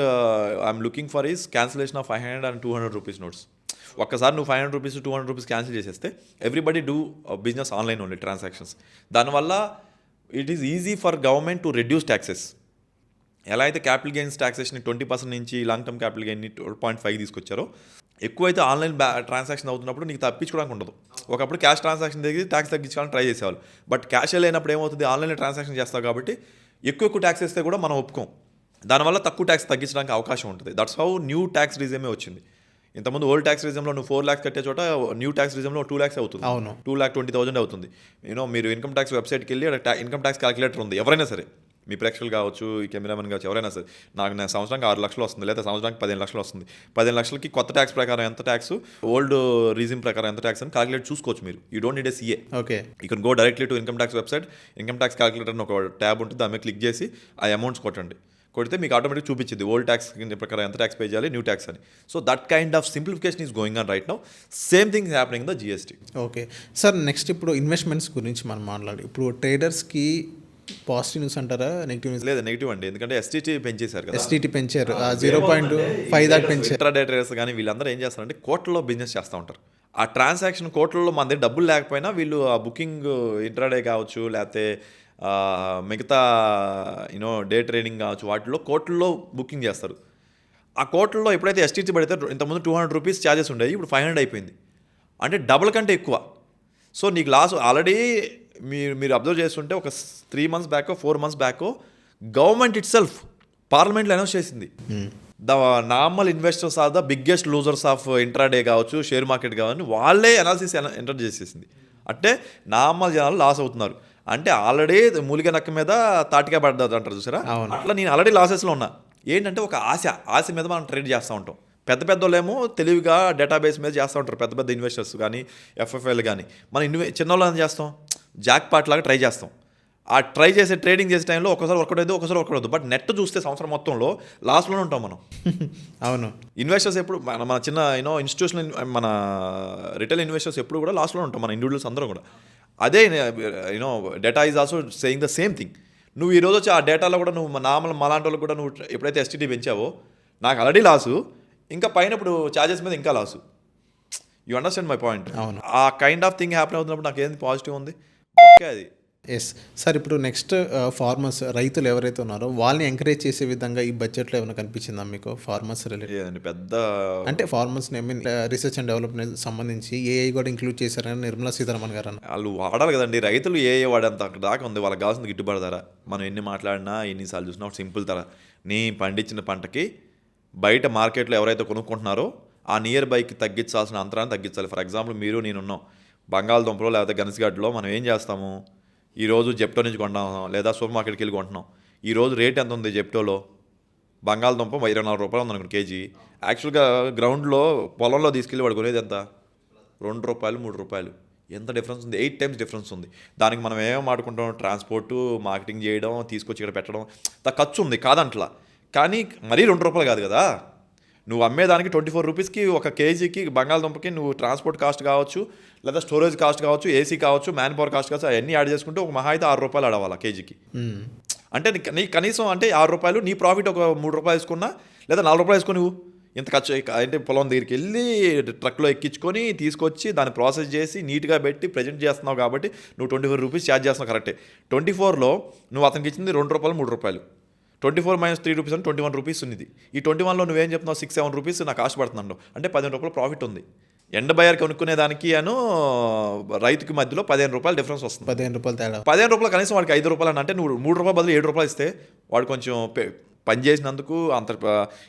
I'm looking for is cancellation of 500 and 200 rupees notes. ఒక్కసారి నువ్వు 500 రూపీస్ 200 రూపీస్ క్యాన్సిల్ చేసేస్తే everybody do business online only transactions. దానివల్ల it is easy for government to reduce taxes. ఎలా అయితే capital gains taxation 20% నుంచి long term capital గెయిన్ని 12.5 తీసుకొచ్చారో, ఎక్కువైతే online transaction అవుతున్నప్పుడు నీకు తప్పించుకోవడానికి ఉండదు. ఒకప్పుడు క్యాష్ ట్రాన్సాక్షన్ దగ్గర ట్యాక్స్ తగ్గించాలని ట్రై చేసేవాళ్ళు, బట్ క్యాష్ లేనప్పుడు ఏమవుతుంది, ఆన్లైన్లో ట్రాన్సాక్షన్ చేస్తావు కాబట్టి ఎక్కువ ట్యాక్స్ వేస్తే కూడా మనం ఒప్పుకోం. దానివల్ల తక్కువ ట్యాక్స్ తగ్గించడానికి అవకాశం ఉంటుంది. దట్స్ హౌ న్యూ ట్యాక్స్ రిజైమే వచ్చింది. ఇంతకుముందు ఓల్డ్ ట్యాక్స్ రిజంలో నువ్వు 4 lakhs కట్టే చోట న్యూ ట్యాక్స్ రిజంలో 2 lakhs అవుతుంది. అవును. 2,20,000 అవుతుంది. మీరు ఇన్కమ్ ట్యాక్స్ వెబ్సైట్కి వెళ్ళి అక్కడ ఇన్కమ్ ట్యాక్స్ క్యాలిక్యులేటర్ ఉంది. ఎవరైనా సరే, మీ ప్రేక్షకులు కావచ్చు, ఈ కెమెరామెన్ కావచ్చు, ఎవరైనా సరే, నేను సంవత్సరానికి 6 లక్షలు వస్తుంది, లేదా సంవత్సరానికి 15 లక్షలు వస్తుంది. 15 లక్షలకి కొత్త ట్యాక్స్ ప్రకారం ఎంత ట్యాక్స్, ఓల్డ్ రీజిమ్ ప్రకారం ఎంత ట్యాక్స్ అని క్యాలిక్యులేట్ చూసుకోవచ్చు మీరు. You don't need a CA. Okay. You can go directly to income tax website. Income tax calculator అని ఒక ట్యాబ్ ఉంటుంది, దాని మీద క్లిక్ చేసి ఆ అమౌంట్స్ కొట్టండి. కొడితే మీకు ఆటోమేటిక్ చూపించింది ఓల్డ్ ట్యాక్స్ ప్రకారం ఎంత ట్యాక్స్ పే చేయాలి, న్యూ ట్యాక్స్ అని. So that kind of simplification is going on right now. Same thing happening the GST. Okay sir, next ఇప్పుడు ఇన్వెస్ట్మెంట్స్ గురించి మనం మాట్లాడి, ఇప్పుడు ట్రేడర్స్కి పాజిటివ్ న్యూస్ అంటారా, నెగిటివ్ న్యూస్? లేదా నెగిటివ్ అండి, ఎందుకంటే ఎస్టీటీ పెంచేశారు కదా. ఎస్టీటీ పెంచారు, 0.5 దాకా పెంచారు. ఇంట్రాడే ట్రేడర్స్ కానీ వీళ్ళందరూ ఏం చేస్తారంటే కోట్లలో బిజినెస్ చేస్తూ ఉంటారు. ఆ ట్రాన్సాక్షన్ కోట్లలో మన దగ్గర డబ్బులు లేకపోయినా వీళ్ళు ఆ బుకింగ్ ఇంట్రాడే కావచ్చు, లేకపోతే మిగతా డే ట్రేడింగ్ కావచ్చు, వాటిలో కోట్లలో బుకింగ్ చేస్తారు. ఆ కోట్లలో ఎప్పుడైతే ఎస్టీటీ పడితే ఇంతకుముందు 200 రూపీస్ ఛార్జెస్ ఉండేవి, ఇప్పుడు 500 అయిపోయింది. అంటే డబుల్ కంటే ఎక్కువ. సో నీకు లాస్ ఆల్రెడీ మీరు అబ్జర్వ్ చేస్తుంటే ఒక 3 months back 4 months back government itself పార్లమెంట్లో అనౌన్స్ చేసింది, the normal investors are the biggest losers of intraday కావచ్చు, షేర్ మార్కెట్ కావచ్చు, వాళ్ళే అనాలిసిస్ ఎంటర్ చేసేసింది. అంటే నార్మల్ జనాలు లాస్ అవుతున్నారు. అంటే ఆల్రెడీ మూలిక నక్క మీద తాటిగా పడ్డది అంటారు చూసారా, అట్లా నేను ఆల్రెడీ లాసెస్లో ఉన్నా. ఏంటంటే ఒక ఆశ మీద మనం ట్రేడ్ చేస్తూ ఉంటాం. పెద్ద వాళ్ళేమో తెలివిగా డేటాబేస్ మీద చేస్తూ ఉంటారు, పెద్ద ఇన్వెస్టర్స్ కానీ ఎఫ్ఎఫ్ఐలు కానీ. మనం చిన్నవాళ్ళు ఏం చేస్తాం, జాక్ పాట్ లాగా ట్రై చేస్తాం. ఆ ట్రై చేసే ట్రేడింగ్ చేసే టైంలో ఒకసారి వర్కౌట్ అయితే ఒకసారి వర్కౌట్ అవుతుంది. బట్ నెట్ చూస్తే సంవత్సరం మొత్తంలో లాస్లోనే ఉంటాం మనం. అవును. ఇన్వెస్టర్స్ ఎప్పుడు మన చిన్న ఇన్స్టిట్యూషనల్ మన రిటైల్ ఇన్వెస్టర్స్ ఎప్పుడు కూడా లాస్లో ఉంటాం, మన ఇండివిజువల్స్ అందరం కూడా. అదే data is also saying the same thing. నువ్వు ఈరోజు వచ్చి ఆ డేటాలో కూడా నువ్వు మాలాంటి వాళ్ళకి కూడా నువ్వు ఎప్పుడైతే ఎస్టీటీ పెంచావో, నాకు ఆల్రెడీ లాసు, ఇంకా పైన ఇప్పుడు ఛార్జెస్ మీద ఇంకా loss. You understand my point. ఆ కైండ్ ఆఫ్ థింగ్ హ్యాపెన్ అవుతున్నప్పుడు నాకు ఏంది పాజిటివ్ ఉంది. ఓకే అది. ఎస్ సార్, ఇప్పుడు నెక్స్ట్ ఫార్మర్స్, రైతులు ఎవరైతే ఉన్నారో వాళ్ళని ఎంకరేజ్ చేసే విధంగా ఈ బడ్జెట్లో ఏమైనా కనిపించిందా మీకు ఫార్మర్స్ రిలేటెడ్? పెద్ద అంటే ఫార్మర్స్ని రీసెర్చ్ అండ్ డెవలప్మెంట్ సంబంధించి ఏఐ కూడా ఇంక్లూడ్ చేశారని నిర్మలా సీతారామన్ గారు అన్నారు. వాళ్ళు వాడాలి కదండి, రైతులు ఏఐ వాడేంత అక్కడ దాకా ఉంది. వాళ్ళకి కావాల్సింది గిట్టుబాటు ధర. మనం ఎన్ని మాట్లాడినా ఎన్నిసార్లు చూసినా సింపుల్ ధర. నీ పండించిన పంటకి బయట మార్కెట్లో ఎవరైతే కొనుక్కుంటున్నారో ఆ నియర్ బైకి తగ్గించాల్సిన అంతరాన్ని తగ్గించాలి. ఫర్ ఎగ్జాంపుల్ మీరు నేనున్నాం బంగాళదుంపలో లేకపోతే గనిసగడ్డలో, మనం ఏం చేస్తాము, ఈరోజు జెప్టో నుంచి కొంటాం లేదా సూపర్ మార్కెట్కి వెళ్ళి కొంటున్నాం. ఈరోజు రేట్ ఎంత ఉంది జెప్టోలో? బంగాళదుంప 24 రూపాయలు ఉంది అనుకోండి కేజీ. యాక్చువల్గా గ్రౌండ్లో పొలంలో తీసుకెళ్ళి వాడు కొనేది ఎంత? 2 రూపాయలు 3 రూపాయలు. ఎంత డిఫరెన్స్ ఉంది? 8 times డిఫరెన్స్ ఉంది. దానికి మనం ఏమో మాట్లాడుకుంటాం, ట్రాన్స్పోర్టు, మార్కెటింగ్ చేయడం, తీసుకొచ్చి ఇక్కడ పెట్టడం, ఖర్చు ఉంది కాదంట్లా. కానీ మరీ 2 రూపాయలు కాదు కదా. నువ్వు అమ్మేదానికి 24 రూపీస్కి ఒక కేజీకి బంగాళదుంపకి నువ్వు ట్రాన్స్పోర్ట్ కాస్ట్ కావచ్చు, లేదా స్టోరేజ్ కాస్ట్ కావచ్చు, ఏసీ కావచ్చు, మ్యాన్ పవర్ కాస్ట్ కావచ్చు, అవన్నీ యాడ్ చేసుకుంటే ఒక మహా అయితే 6 రూపాయలు ఆడవాలా కేజీకి. అంటే నీ కనీసం అంటే 6 రూపాయలు నీ ప్రాఫిట్ ఒక 3 రూపాయలు వేసుకున్నా, లేదా 4 రూపాయలు వేసుకుని నువ్వు ఇంత ఖర్చు అంటే పొలం దగ్గరికి వెళ్ళి ట్రక్లో ఎక్కించుకొని తీసుకొచ్చి దాన్ని ప్రాసెస్ చేసి నీట్గా పెట్టి ప్రజెంట్ చేస్తున్నావు కాబట్టి నువ్వు 24 రూపీస్ ఛార్జ్ చేస్తున్నావు కరెక్టే. 24లో నువ్వు అతనికి ఇచ్చింది 2 రూపాయలు 3 రూపాయలు. 24 - 3 రూపీస్ అంటే 21 రూపీస్ ఉంది. ఈ 21లో నువ్వేం చెప్తున్నావు, 6-7 రూపీస్ నాకు కాస్ట్ పడుతున్నాడు అంటే 15 రూపాయలు ప్రాఫిట్ ఉంది. ఎండ బయర్ కొనుక్కునేదానికి రైతుకి మధ్యలో 15 రూపాయలు డిఫరెన్స్ వస్తుంది. 15 రూపాయలు తేడా. 15 రూపాయలు కనీసం వాడికి 5 రూపాయలు అంటే నువ్వు 3 రూపాయలు బదులు 7 రూపాయలు ఇస్తే వాడు కొంచెం పని చేసినందుకు అంత.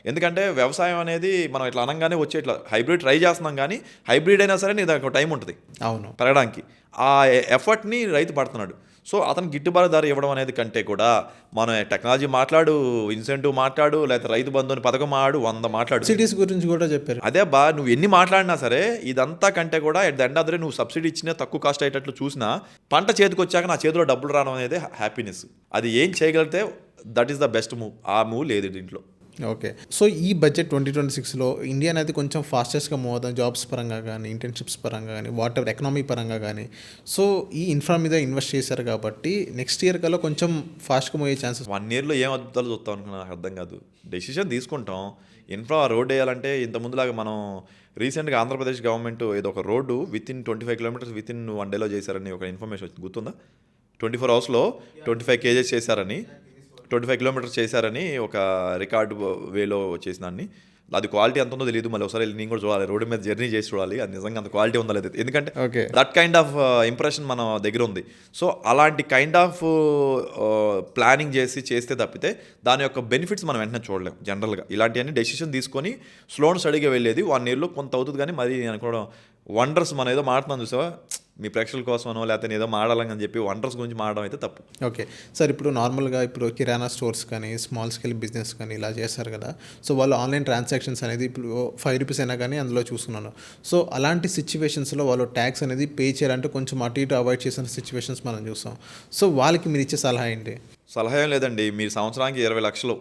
ఎందుకంటే వ్యవసాయం అనేది మనం ఇట్లా అనగానే వచ్చే ఇట్లా హైబ్రిడ్ ట్రై చేస్తున్నాం, కానీ హైబ్రిడ్ అయినా సరే నీ దానికి ఒక టైం ఉంటుంది అవును పెరగడానికి. ఆ ఎఫర్ట్ని రైతు పడుతున్నాడు. సో అతను గిట్టుబాటు ధర ఇవ్వడం అనేది కంటే కూడా మనం టెక్నాలజీ మాట్లాడు, ఇన్సెంటివ్ మాట్లాడు, లేకపోతే రైతు బంధుని పథకం ఆడు, 100 మాట్లాడు. సబ్సిడీస్ గురించి కూడా చెప్పారు. అదే నువ్వు ఎన్ని మాట్లాడినా సరే ఇదంతా కంటే కూడా at the end of the day నువ్వు సబ్సిడీ ఇచ్చినా తక్కువ కాస్ట్ అయ్యేటట్లు చూసినా పంట చేతికి వచ్చాక నా చేతిలో డబ్బులు రావడం అనేది హ్యాపీనెస్. అది ఏం చేయగలిగితే that is the best move. ఆ మూవ్ లేదు దీంట్లో. ఓకే. సో ఈ బడ్జెట్ 2026లో ఇండియా అనేది కొంచెం ఫాస్టెస్ట్గా మూవ్ అవుతాం, జాబ్స్ పరంగా కానీ, ఇంటర్న్షిప్స్ పరంగా కానీ, వాట్ ఎవర్ ఎకనామీ పరంగా కానీ. సో ఈ ఇన్ఫ్రా మీద ఇన్వెస్ట్ చేశారు కాబట్టి నెక్స్ట్ ఇయర్ కల్లా కొంచెం ఫాస్ట్గా మూవ్ అయ్యే ఛాన్సెస్. 1 yearలో ఏం అద్భుతాలు చూస్తాం అనుకున్నా నాకు అర్థం కాదు. డెసిషన్ తీసుకుంటాం, ఇన్ఫ్రా రోడ్ వేయాలంటే ఇంతకుముందులాగా మనం రీసెంట్గా ఆంధ్రప్రదేశ్ గవర్నమెంట్ ఏదో ఒక రోడ్డు వితిన్ 25 kilometers వితిన్ 1 dayలో చేశారని ఒక ఇన్ఫర్మేషన్ వచ్చింది, గుర్తుందా? 24 hours 25 kgs చేశారని, 25 kilometers చేశారని ఒక రికార్డు వేలో చేసినాన్ని. అది క్వాలిటీ ఎంత ఉందో తెలియదు, మళ్ళీ ఒకసారి నేను కూడా చూడాలి, రోడ్డు మీద జర్నీ చేసి చూడాలి అది నిజంగా అంత క్వాలిటీ ఉందో లేదు, ఎందుకంటే okay. That kind of impression మన దగ్గర ఉంది. సో అలాంటి కైండ్ ఆఫ్ ప్లానింగ్ చేస్తే తప్పితే దాని యొక్క బెనిఫిట్స్ మనం వెంటనే చూడలేం. జనరల్గా ఇలాంటివన్నీ డెసిషన్ తీసుకొని స్లో అండ్ స్టడీగా వెళ్ళేది 1 yearలో కొంత అవుతుంది, కానీ మరి నేను అనుకోవడం వండర్స్ మనం ఏదో మాట్లాడుతున్నాం చూసావా, మీ ప్రేక్షకుల కోసమనో లేకపోతే ఏదో మాడాలని చెప్పి వండర్స్ గురించి మాడడం అయితే తప్పు. ఓకే సార్, ఇప్పుడు నార్మల్గా ఇప్పుడు కిరాణా స్టోర్స్ కానీ స్మాల్ స్కేల్ బిజినెస్ కానీ ఇలా చేస్తారు కదా, సో వాళ్ళు ఆన్లైన్ ట్రాన్సాక్షన్స్ అనేది ఇప్పుడు 5 రూపీస్ అయినా కానీ అందులో చూస్తున్నాను. సో అలాంటి సిచ్యువేషన్స్లో వాళ్ళు ట్యాక్స్ అనేది పే చేయాలంటే కొంచెం అటు ఇటు అవాయిడ్ చేసిన సిచ్యువేషన్స్ మనం చూస్తాం. సో వాళ్ళకి మీరు ఇచ్చే సలహా ఏంటి? సలహా ఏం లేదండి, మీరు సంవత్సరానికి 20 లక్షలు,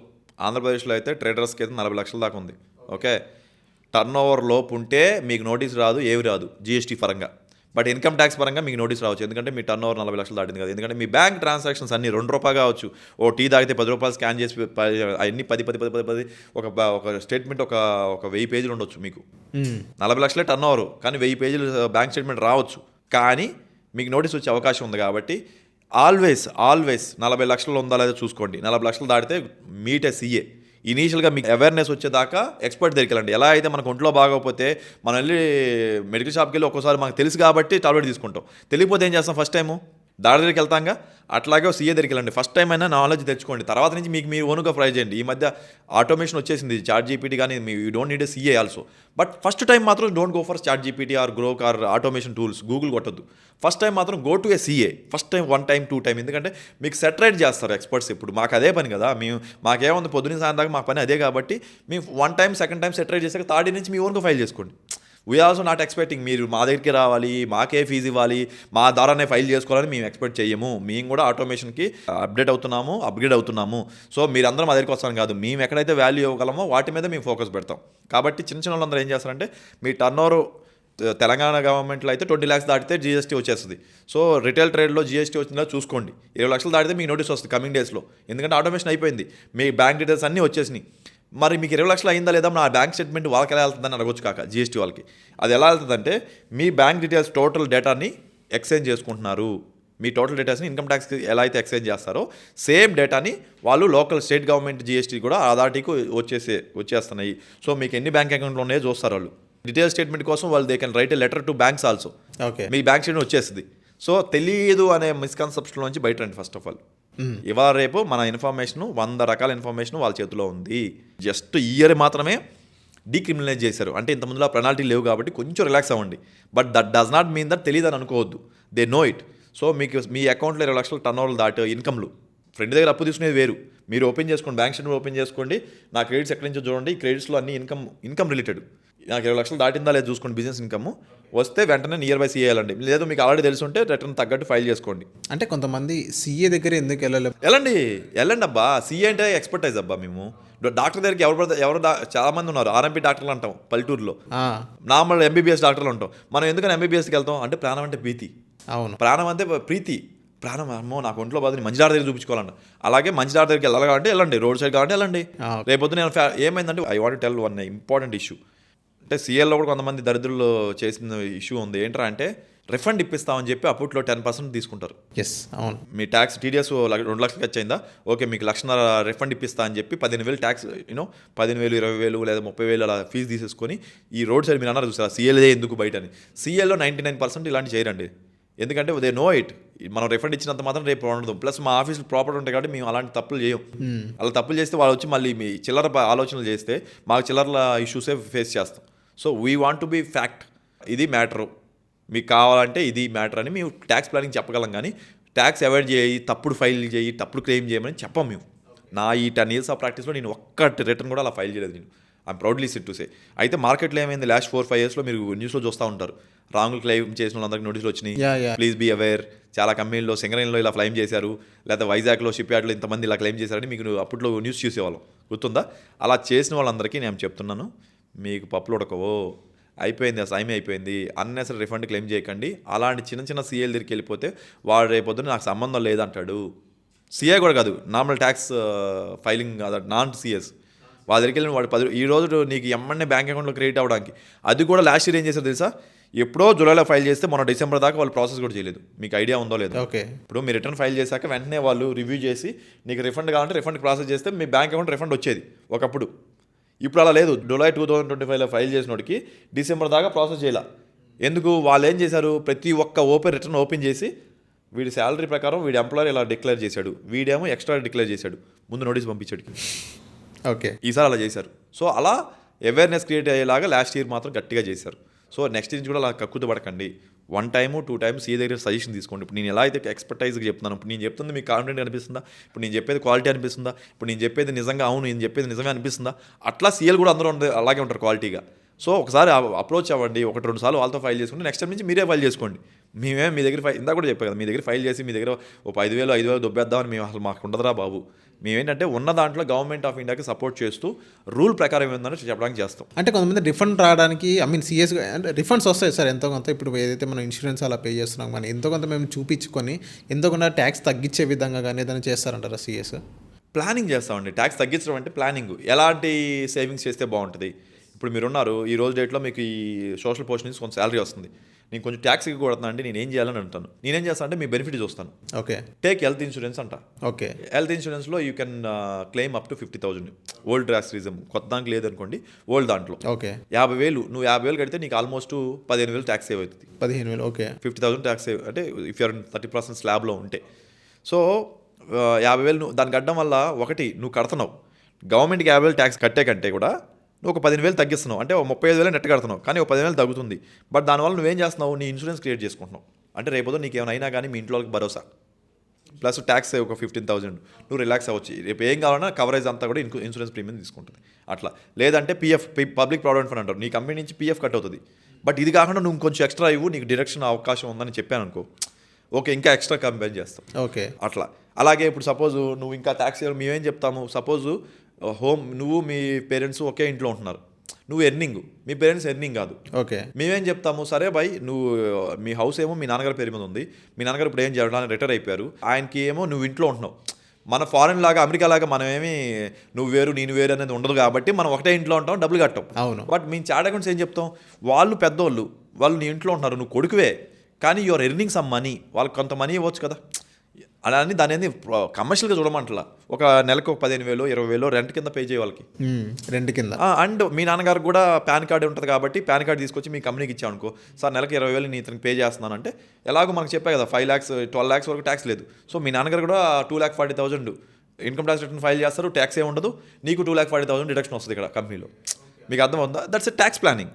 ఆంధ్రప్రదేశ్లో అయితే ట్రేడర్స్కి అయితే 40 లక్షల దాకా ఉంది. ఓకే, టర్న్ ఓవర్ లోపు ఉంటే మీకు నోటీస్ రాదు, ఏవి రాదు జీఎస్టీ పరంగా. బట్ ఇన్కమ్ ట్యాక్స్ పరంగా మీకు నోటీస్ రావచ్చు, ఎందుకంటే మీ టర్న్ ఓవర్ 40 లక్షలు దాటింది కదా. ఎందుకంటే మీ బ్యాంక్ ట్రాన్సాక్షన్స్ అన్ని ₹2 కావచ్చు, ఓ టీ తాగితే ₹10 స్కాన్ చేసి అన్ని 10 ఒక స్టేట్మెంట్ ఒక 1000 పేజీలు ఉండొచ్చు మీకు. 40 లక్షలే టర్న్ ఓవర్, కానీ 1000 పేజీలు బ్యాంక్ స్టేట్మెంట్ రావచ్చు, కానీ మీకు నోటీస్ వచ్చే అవకాశం ఉంది. కాబట్టి ఆల్వేస్ 40 లక్షలు ఉందా లేదా చూసుకోండి. 40 లక్షలు దాటితే మీటే సీఏ. ఇనీషియల్గా మీకు అవేర్నెస్ వచ్చేదాకా ఎక్స్పర్ట్ దగ్గరికి వెళ్ళండి. ఎలా అయితే మనకు ఒంట్లో బాగోకపోతే మనం వెళ్ళి మెడికల్ షాప్కి వెళ్ళి ఒక్కోసారి మనకు తెలుసు కాబట్టి టాబ్లెట్ తీసుకుంటాం, తెలియకపోతే ఏం చేస్తాం, ఫస్ట్ టైము దాడి దగ్గరికి వెళ్తాంగా, అట్లాగే సీఏ దగ్గరికి వెళ్ళండి. ఫస్ట్ టైం అయినా నాలెడ్జ్ తెచ్చుకోండి, తర్వాత నుంచి మీకు మీరు ఓన్గా ట్రై చేయండి. ఈ మధ్య ఆటోమేషన్ వచ్చేసింది, చాట్ జీపీటీ కానీ you don't need a CA also. But first time మాత్రం don't go for ChatGPT or Grok or automation tools, Google కొట్టద్దు. ఫస్ట్ టైం మాత్రం go to a CA, first time 1 time 2 time, ఎందుకంటే మీకు సెటరేట్ చేస్తారు experts. ఇప్పుడు మాకు అదే పని కదా, మాకేముంది పొద్దున్న సాయంత్రం దాకా మాకు పని అదే కాబట్టి మేము 1 time 2nd time సెటరేట్ చేసాక 3rd నుంచి మీ ఓన్గా ఫైల్ చేసుకోండి. వీఆర్ ఆల్సో నాట్ ఎక్స్పెక్టింగ్ మీరు మా దగ్గరికి రావాలి, మాకే ఫీజు ఇవ్వాలి, మా ద్వారానే ఫైల్ చేసుకోవాలని మేము ఎక్స్పెక్ట్ చేయము. మేము కూడా ఆటోమేషన్కి అప్డేట్ అవుతున్నాము, అప్గ్రేడ్ అవుతున్నాము. సో మీరందరూ మా దగ్గరికి వస్తాను కాదు, మేము ఎక్కడైతే వాల్యూ ఇవ్వగలమో వాటి మీద మేము ఫోకస్ పెడతాం. కాబట్టి చిన్న వాళ్ళందరూ ఏం చేస్తారంటే, మీ టర్న్ ఓవర్ తెలంగాణ గవర్నమెంట్లో అయితే 20 lakhs దాటితే జీఎస్టీ వచ్చేస్తుంది. సో రిటైల్ ట్రేడ్లో జీఎస్టీ వచ్చిందా చూసుకోండి. 20 లక్షలు దాటితే మీకు నోటీస్ వస్తుంది కమింగ్ డేస్లో, ఎందుకంటే ఆటోమేషన్ అయిపోయింది, మీ బ్యాంక్ డీటెయిల్స్ అన్నీ వచ్చేసినాయి. మరి మీకు 20 లక్షలు అయిందా లేదా, నా బ్యాంక్ స్టేట్మెంట్ వాళ్ళకి ఎలా వెళ్తుందని అడగొచ్చు కాక జీఎస్టీ వాళ్ళకి. అది ఎలా వెళ్తుందంటే, మీ బ్యాంక్ డీటెయిల్స్ టోటల్ డేటాని ఎక్స్చేంజ్ చేసుకుంటున్నారు. మీ టోటల్ డేటాస్ని ఇన్కమ్ ట్యాక్స్కి ఎలా అయితే ఎక్స్చేంజ్ చేస్తారో సేమ్ డేటాని వాళ్ళు లోకల్ స్టేట్ గవర్నమెంట్ జీఎస్టీ కూడా అథారిటీకి వచ్చేస్తున్నాయి. సో మీకు ఎన్ని బ్యాంక్ అకౌంట్లు ఉన్నాయో చూస్తారు వాళ్ళు. డీటెయిల్ స్టేట్మెంట్ కోసం వాళ్ళు they can write A letter to banks also. Okay, me bank statement వచ్చేస్తుంది. సో తెలియదు అనే మిస్కన్సెప్షన్ నుంచి బయట రండి. ఫస్ట్ ఆఫ్ ఆల్ ఇవాళ రేపు మన ఇన్ఫర్మేషన్ 100 రకాల ఇన్ఫర్మేషన్ వాళ్ళ చేతిలో ఉంది. జస్ట్ ఇయర్ మాత్రమే డీక్రిమినలైజ్ చేశారు, అంటే ఇంతకుముందులో పెనాల్టీ లేవు కాబట్టి కొంచెం రిలాక్స్ అవ్వండి. But that does not mean that తెలియదు అని అనుకోవద్దు, దే నో ఇట్. సో మీకు మీ అకౌంట్లో 20 లక్షల టర్న్ ఓవర్లు దాటి ఇన్కమ్లు, ఫ్రెండ్ దగ్గర అప్పు తీసుకునేది వేరు, మీరు ఓపెన్ చేసుకోండి, బ్యాంక్ స్టేట్మెంట్ ఓపెన్ చేసుకోండి, నా క్రెడిట్స్ ఎక్కడి నుంచో చూడండి, ఈ క్రెడిట్స్లో అన్ని ఇన్కమ్ రిలేటెడ్, నాకు 20 లక్షలు దాటిందా లేదు చూసుకోండి. బిజినెస్ ఇన్కమ్ వస్తే వెంటనే నియర్ బై సీఏ వెళ్ళండి, లేదు మీకు ఆల్రెడీ తెలిసి ఉంటే రిటర్న్ తగ్గట్టు ఫైల్ చేసుకోండి. అంటే కొంతమంది సీఏ దగ్గర ఎందుకు వెళ్ళండి అబ్బా. సీఏ అంటే ఎక్స్పర్టైజ్ అబ్బా. మేము డాక్టర్ దగ్గరికి ఎవరు చాలామంది ఉన్నారు, ఆర్ఎంపీ డాక్టర్లు అంటాం పల్లెటూరులో, నార్మల్ ఎంబీబీఎస్ డాక్టర్లు అంటాం. మనం ఎందుకని ఎంబీబీఎస్కి వెళ్తాం అంటే, ప్రాణం అంటే ప్రీతి. అవును, ప్రాణం అంటే ప్రీతి, ప్రాణం అమ్మో నాకు ఒంట్లో బాధని మంచి డాక్టర్ దగ్గర చూపించుకోవాలంట. అలాగే మంచి డాక్టర్ దగ్గరికి వెళ్ళాలి కాబట్టి వెళ్ళండి, రోడ్ సైడ్ కాబట్టి వెళ్ళండి. రేపొద్దు నేను ఏమైందంటే, I want tell one important issue. అంటే సీఎల్లో కూడా కొంతమంది దరిద్రులు చేసిన ఇష్యూ ఉంది. ఏంట్రా అంటే, రిఫండ్ ఇప్పిస్తామని చెప్పి అప్పట్లో 10% తీసుకుంటారు. ఎస్, అవును. మీ ట్యాక్స్ టీడీఎస్ 2 లక్షలు ఖర్చు అయిందా, ఓకే మీకు 1,00,000 రిఫండ్ ఇప్పిస్తా అని చెప్పి 15,000 ట్యాక్స్ 15,000 20,000 లేదా 30,000 అలా ఫీజు తీసేసుకొని ఈ రోడ్ సైడ్ మీరు అన్నారు చూసారా, సీఎల్ఏ ఎందుకు బయట అని. సీఎల్లో 99% ఇలాంటి చేయరండి, ఎందుకంటే దే నో ఇట్. మనం రిఫండ్ ఇచ్చినంత మాత్రం రేపు ఉండదు. ప్లస్ మా ఆఫీస్లో ప్రాపర్ ఉంటాయి కాబట్టి మేము అలాంటి తప్పులు చేయం. అలా తప్పులు చేస్తే వాళ్ళు వచ్చి మళ్ళీ మీ చిల్లర ఆలోచనలు చేస్తే మాకు చిల్లర ఇష్యూసే ఫేస్ చేస్తాం. So we want to be fact, ఇది మ్యాటరు, మీకు కావాలంటే ఇది మ్యాటర్ అని మేము ట్యాక్స్ ప్లానింగ్ చెప్పగలం, కానీ ట్యాక్స్ అవాయిడ్ చేయి, తప్పుడు ఫైల్ చేయి, తప్పుడు క్లెయిమ్ చేయమని చెప్పం మేము. నా ఈ 10 years ఆఫ్ ప్రాక్టీస్లో నేను ఒక్క రిటర్న్ కూడా అలా ఫైల్ చేయలేదు. నేను I'm proudly SIT to say. అయితే మార్కెట్లో ఏమైంది, లాస్ట్ 4-5 yearsలో మీరు న్యూస్లో చూస్తూ ఉంటారు, రాంగులు క్లెయిమ్ చేసిన వాళ్ళందరికీ నోటీసులు వచ్చినాయి, ప్లీజ్ బీ అవేర్. చాలా కంపెనీల్లో సింగరేణిలో ఇలా క్లెయిమ్ చేశారు, లేదా వైజాగ్లో షిప్ యార్డ్లో ఇంతమంది ఇలా క్లెయిమ్ చేశారని మీకు అప్పట్లో న్యూస్ చూసేవాళ్ళం, గుర్తుందా? అలా చేసిన వాళ్ళందరికీ నేను చెప్తున్నాను, మీకు పప్పులు ఉడకవో, అయిపోయింది, ఆ సైమే అయిపోయింది, అన్నెసరీ రిఫండ్ క్లెయిమ్ చేయకండి. అలాంటి చిన్న సీఏల దగ్గరికి వెళ్ళిపోతే వాడు రేపొద్దున నాకు సంబంధం లేదంటాడు. సీఏ కూడా కాదు, normal tax filing non CS వాళ్ళ దగ్గరికి వెళ్ళిన వాడు ఈ రోజు నీకు ఎమ్మన్నే బ్యాంక్ అకౌంట్లో క్రెడిట్ అవ్వడానికి, అది కూడా లాస్ట్ ఇయర్ ఏం చేశారు తెలుసా, ఎప్పుడో జూలైలో ఫైల్ చేస్తే మన డిసెంబర్ దాకా వాళ్ళు ప్రాసెస్ కూడా చేయలేదు. మీకు ఐడియా ఉందో లేదో? ఓకే, ఇప్పుడు మీ రిటర్న్ ఫైల్ చేశాక వెంటనే వాళ్ళు రివ్యూ చేసి నీకు రిఫండ్ కావాలంటే రిఫండ్ ప్రాసెస్ చేస్తే మీ బ్యాంక్ అకౌంట్ రిఫండ్ వచ్చేది ఒకప్పుడు. ఇప్పుడు అలా లేదు. జూలై 2025లో ఫైల్ చేసినోడికి డిసెంబర్ దాకా ప్రాసెస్ చేయాల. ఎందుకు? వాళ్ళు ఏం చేశారు, ప్రతి ఒక్క రిటర్న్ ఓపెన్ చేసి వీడి శాలరీ ప్రకారం వీడి ఎంప్లాయర్ ఇలా డిక్లేర్ చేశాడు, వీడేమో ఎక్స్ట్రా డిక్లేర్ చేశాడు, ముందు నోటీస్ పంపించాడు. ఓకే, ఈసారి అలా చేశారు. సో అలా అవేర్నెస్ క్రియేట్ అయ్యేలాగా లాస్ట్ ఇయర్ మాత్రం గట్టిగా చేశారు. సో నెక్స్ట్ నుంచి కూడా అలా కక్కుతు పడకండి. 1 టైమ్ 2 టైమ్స్ ఏ దగ్గర సజెషన్ తీసుకోండి. ఇప్పుడు నేను ఎలా అయితే ఎక్స్పర్టైజ్గా చెప్తున్నాను, ఇప్పుడు నేను చెప్తుంది మీకు కాన్ఫిడెంట్ అనిపిస్తుందా, ఇప్పుడు నేను చెప్పేది క్వాలిటీ అనిపిస్తుందా, ఇప్పుడు నేను చెప్పేది నిజంగా అవును నేను చెప్పేది నిజమే అనిపిస్తుందా, అట్లా సీఎల్ కూడా అందరూ అలాగే ఉంటారు క్వాలిటీగా. సో ఒకసారి అప్రోచ్ అవ్వండి, 1-2 సార్లు వాళ్ళతో ఫైల్ చేసుకుంటే నెక్స్ట్ టైం నుంచి మీరే ఫైల్ చేసుకోండి. మేమేం మీ దగ్గర ఇందా కూడా చెప్పాను కదా, మీ దగ్గర ఫైల్ చేసి మీ దగ్గర ఒక 5,000 దొబ్బేద్దామని మేము అసలు మాకు ఉండదురా బాబు. మేమేంటంటే ఉన్న దాంట్లో గవర్నమెంట్ ఆఫ్ ఇండియాకి సపోర్ట్ చేస్తూ రూల్ ప్రకారం ఏంటంటే చెప్పడానికి చేస్తాం. అంటే కొంతమంది రిఫండ్ రావడానికి సీఎస్ అంటే రిఫండ్స్ వస్తాయి సార్ ఎంతో కొంత. ఇప్పుడు ఏదైతే మనం ఇన్సూరెన్స్ అలా పే చేస్తున్నాం కానీ ఎంతో కొంత మేము చూపించుకొని ఎంతో కొంత ట్యాక్స్ తగ్గించే విధంగా కానీ ఏదైనా చేస్తారంటారా సీఎస్? ప్లానింగ్ చేస్తామండి. ట్యాక్స్ తగ్గించడం అంటే ప్లానింగ్. ఎలాంటి సేవింగ్స్ చేస్తే బాగుంటుంది. ఇప్పుడు మీరున్నారు, ఈ రోజు డేట్లో మీకు ఈ సోషల్ పోస్ట్ నుంచి కొంచెం శాలరీ వస్తుంది, నేను కొంచెం ట్యాక్స్ ఎక్కువ కొడుతున్నా అంటే నేను ఏం చేయాలని అంటాను. నేనేం చేస్తాను అంటే మీ బెనిఫిట్ చూస్తాను. ఓకే, టేక్ హెల్త్ ఇన్సూరెన్స్ అంట. ఓకే, హెల్త్ ఇన్సూరెన్స్లో you can claim up to 50,000. Old tax కొత్త దాంట్లో లేదనుకోండి, ఓల్డ్ దాంట్లో ఓకే 50,000 నువ్వు 50,000 కడితే నీకు ఆల్మోస్ట్ 15,000 ట్యాక్స్ సేవ్ అవుతుంది. 15,000 ఓకే, 50,000 ట్యాక్స్ సేవ్ అంటే ఇఫ్ యూఆర్ 30% స్లాబ్లో ఉంటే. సో 50,000 నువ్వు దాన్ని కట్టడం వల్ల ఒకటి నువ్వు కడుతున్నావు, గవర్నమెంట్కి 50,000 ట్యాక్స్ కట్టే కంటే కూడా నువ్వు ఒక 15,000 తగ్గిస్తున్నావు, అంటే 35,000 నెట్ కడుతున్నావు, కానీ ఒక 10,000 తగ్గుతుంది. బట్ దానివల్ల నువ్వేం చేస్తున్నావు, నీ ఇన్సూరెన్స్ క్రియేట్ చేసుకుంటున్నావు. అంటే రేపు నీకు ఏమైనా అయినా కానీ మీ ఇంట్లో వాళ్ళకి భరోసా, ప్లస్ ట్యాక్స్ ఒక 15,000 నువ్వు రిలాక్స్ అవ్వచ్చు. రేపు ఏం కావాలన్నా కవరేజ్ అంతా కూడా ఇన్సూరెన్స్ ప్రీమియం తీసుకుంటుంది. అట్లా లేదంటే పబ్లిక్ ప్రావిడెంట్ ఫండ్ అంటారు, నీ కంపెనీ నుంచి పీఎఫ్ కట్ అవుతుంది. బట్ ఇది కాకుండా నువ్వు కొంచెం ఎక్స్ట్రా ఇవ్వు, నీకు డిడక్షన్ అవకాశం ఉందని చెప్పాను అనుకో, ఓకే ఇంకా ఎక్స్ట్రా కంపెయిన్ చేస్తాం. ఓకే, అట్లా. అలాగే ఇప్పుడు సపోజు నువ్వు ఇంకా ట్యాక్స్ మేమేం చెప్తాము, సపోజు నువ్వు మీ పేరెంట్స్ ఒకే ఇంట్లో ఉంటున్నారు, నువ్వు ఎర్నింగ్, మీ పేరెంట్స్ ఎర్నింగ్ కాదు. ఓకే, మేమేం చెప్తాము, సరే బాయ్ నువ్వు మీ హౌస్ ఏమో మీ నాన్నగారి పేరు మీద ఉంది, మీ నాన్నగారు ఇప్పుడు ఏం చేయడానికి రిటైర్ అయిపోయారు, ఆయనకి ఏమో నువ్వు ఇంట్లో ఉంటున్నావు. మన ఫారెన్ లాగా అమెరికా లాగా మనం ఏమి నువ్వు వేరు నేను వేరు అనేది ఉండదు కాబట్టి మనం ఒకటే ఇంట్లో ఉంటాం, డబ్బులు కట్టాం. అవును. బట్ మేము చార్ట్ అకౌంట్స్ ఏం చెప్తాం, వాళ్ళు పెద్దోళ్ళు, వాళ్ళు నీ ఇంట్లో ఉంటున్నారు, నువ్వు కొడుకువే, కానీ యువర్ ఎర్నింగ్ సమ్ మనీ, వాళ్ళకి కొంత మనీ ఇవ్వచ్చు కదా. అలా అని దాని అనేది కమర్షియల్గా చూడమంటలా. ఒక నెలకు 15,000 20,000 రెంట్ కింద పే చేయ వాళ్ళకి, రెంట్ కింద. అండ్ మీ నాన్నగారు కూడా పాన్ కార్డు ఉంటుంది కాబట్టి పాన్ కార్డు తీసుకొచ్చి మీ కంపెనీకి ఇచ్చామనుకో, సార్ నెలకు 20,000 నేను ఇతనికి పే చేస్తున్నాను అంటే, ఎలాగో మనకు చెప్పా కదా 5 lakhs 12 lakhs వరకు ట్యాక్స్ లేదు. సో మీ నాన్నగారు కూడా 2,40,000 ఇన్కమ్ ట్యాక్స్ రిటర్న్ ఫైల్ చేస్తారు, ట్యాక్స్ ఏమి ఉండదు, నీకు 2,40,000 డిడక్షన్ వస్తుంది ఇక్కడ కంపెనీలో. మీకు అర్థం అవుతుందా? That's a tax planning.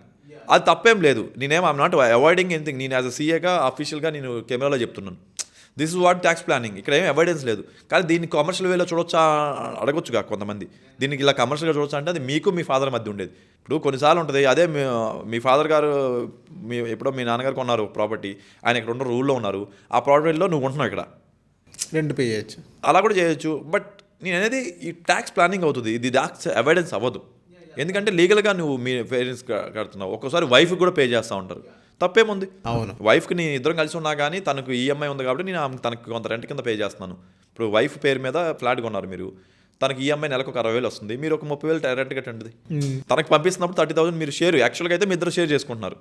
అది తప్పేం లేదు. నేనేం ఐఎమ్ నాట్ అవాయిడింగ్ ఎనీథింగ్. నేను యాజ్ అ సీఏగా అఫీషియల్గా నేను కెమెరాలో చెప్తున్నాను, this is what tax planning. ఇక్కడ ఏం ఎవిడెన్స్ లేదు. కానీ దీన్ని కమర్షియల్ వేలో చూడొచ్చా అడగొచ్చుగా కొంతమంది. దీనికి ఇలా కమర్షియల్గా చూడొచ్చా అంటే అది మీకు మీ ఫాదర్ మధ్య ఉండేది. ఇప్పుడు కొన్నిసార్లు ఉంటుంది, అదే మీ ఫాదర్ గారు ఎప్పుడో మీ నాన్నగారు కొన్నారు ప్రాపర్టీ, ఆయన ఇక్కడ ఉన్న రూల్లో ఉన్నారు, ఆ ప్రాపర్టీలో నువ్వు ఉంటున్నావు, ఇక్కడ రెంట్ పే చేయొచ్చు, అలా కూడా చేయొచ్చు. బట్ నేను అనేది ఈ ట్యాక్స్ ప్లానింగ్ అవుతుంది, ఇది ట్యాక్స్ ఎవిడెన్స్ అవ్వదు. ఎందుకంటే లీగల్గా నువ్వు మీ పేరెంట్స్ కడుతున్నావు. ఒక్కోసారి వైఫ్ కూడా పే చేస్తూ ఉంటారు, తప్పేముంది. అవును, వైఫ్కి నేను ఇద్దరం కలిసి ఉన్నా కానీ తనకు ఈఎంఐ ఉంది కాబట్టి నేను తనకు కొంత రెంట్ కింద పే చేస్తున్నాను. ఇప్పుడు వైఫ్ పేరు మీద ఫ్లాట్ కొన్నారు మీరు, తనకి ఈఎంఐ నెలకు ఒక 60,000 వస్తుంది, మీరు ఒక 30,000 రెంట్ కట్టండి. తనకి పంపిస్తున్నప్పుడు 30,000 మీరు షేర్, యాక్చువల్గా అయితే మీ ఇద్దరు షేర్ చేసుకుంటున్నారు,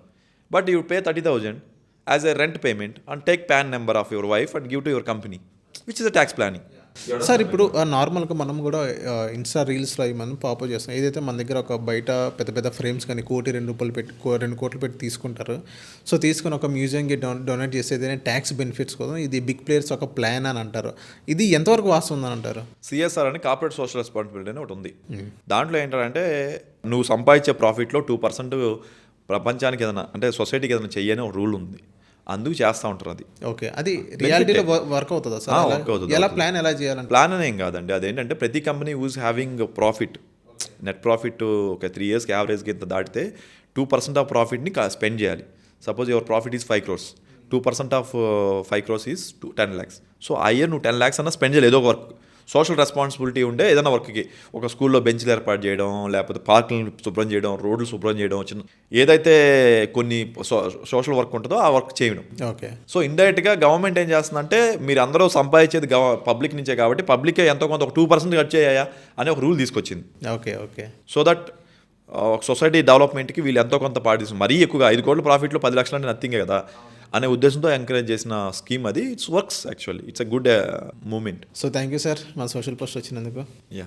but you pay 30,000 as a rent payment and take pan number of your wife and give to your company, which is a tax planning. Sir ఇప్పుడు నార్మల్గా మనం కూడా ఇన్స్టా రీల్స్లో అవి మనం పాపో చేస్తాం. ఏదైతే మన దగ్గర ఒక బయట పెద్ద పెద్ద ఫ్రేమ్స్ కానీ 1,02 పెట్టి 2 కోట్లు పెట్టి తీసుకుంటారు. సో తీసుకుని ఒక మ్యూజియంకి డొనేట్ చేస్తే ఏదైనా ట్యాక్స్ బెనిఫిట్స్ కోసం ఇది బిగ్ ప్లేయర్స్ ఒక ప్లాన్ అని అంటారు. ఇది ఎంతవరకు వాస్తవం అని అంటారు? సిఎస్ఆర్ అని కార్పొరేట్ సోషల్ రెస్పాన్సిబిలిటీ అని ఒకటి ఉంది. దాంట్లో ఏంటంటే నువ్వు సంపాదించే ప్రాఫిట్లో 2% ప్రపంచానికి ఏదైనా అంటే సొసైటీకి ఏదైనా చెయ్యని ఒక రూల్ ఉంది, అందుకు చేస్తూ ఉంటారు. అది ఓకే, అది రియాలిటీలో వర్క్ అవుతుందా సార్? వర్క్ అవుతుంది. ఎలా ప్లాన్ ఎలా చేయాలంటే? ప్లాన్ అనేం కాదండి, అదేంటంటే ప్రతి company use having profit, net profit ఒక 3 yearsకి యావరేజ్కి ఇంత దాటితే 2% ఆఫ్ ప్రాఫిట్ని స్పెండ్ చేయాలి. Suppose your profit is 5 crores, 2% of 5 crores is 10 lakhs. So ఆ ఇయర్ నువ్వు 10 lakhs అన్న స్పెండ్ చేయాలి ఏదో ఒక వర్క్, సోషల్ రెస్పాన్సిబిలిటీ ఉండే ఏదైనా వర్క్కి. ఒక స్కూల్లో బెంచ్లు ఏర్పాటు చేయడం, లేకపోతే పార్కులను శుభ్రం చేయడం, రోడ్లు శుభ్రం చేయడం, చిన్న ఏదైతే కొన్ని సోషల్ వర్క్ ఉంటుందో ఆ వర్క్ చేయడం. ఓకే, సో ఇండైరెక్ట్గా గవర్నమెంట్ ఏం చేస్తుందంటే మీరు అందరూ సంపాదించేది పబ్లిక్ నుంచే కాబట్టి పబ్లికే ఎంతో కొంత ఒక 2% కట్ చేయాయా అనే ఒక రూల్ తీసుకొచ్చింది. Okay, okay. సో దట్ ఒక సొసైటీ డెవలప్మెంట్కి వీళ్ళు ఎంతో కొంత పాటిస్తుంది. మరీ ఎక్కువగా 5 కోట్ల ప్రాఫిట్లో 10 లక్షలు అంటే నథింగే కదా అనే ఉద్దేశంతో ఎంకరేజ్ చేసిన స్కీమ్ అది. It's works actually, it's a good moment. So thank you sir మా సోషల్ పోస్ట్ వచ్చినందుకు. యా.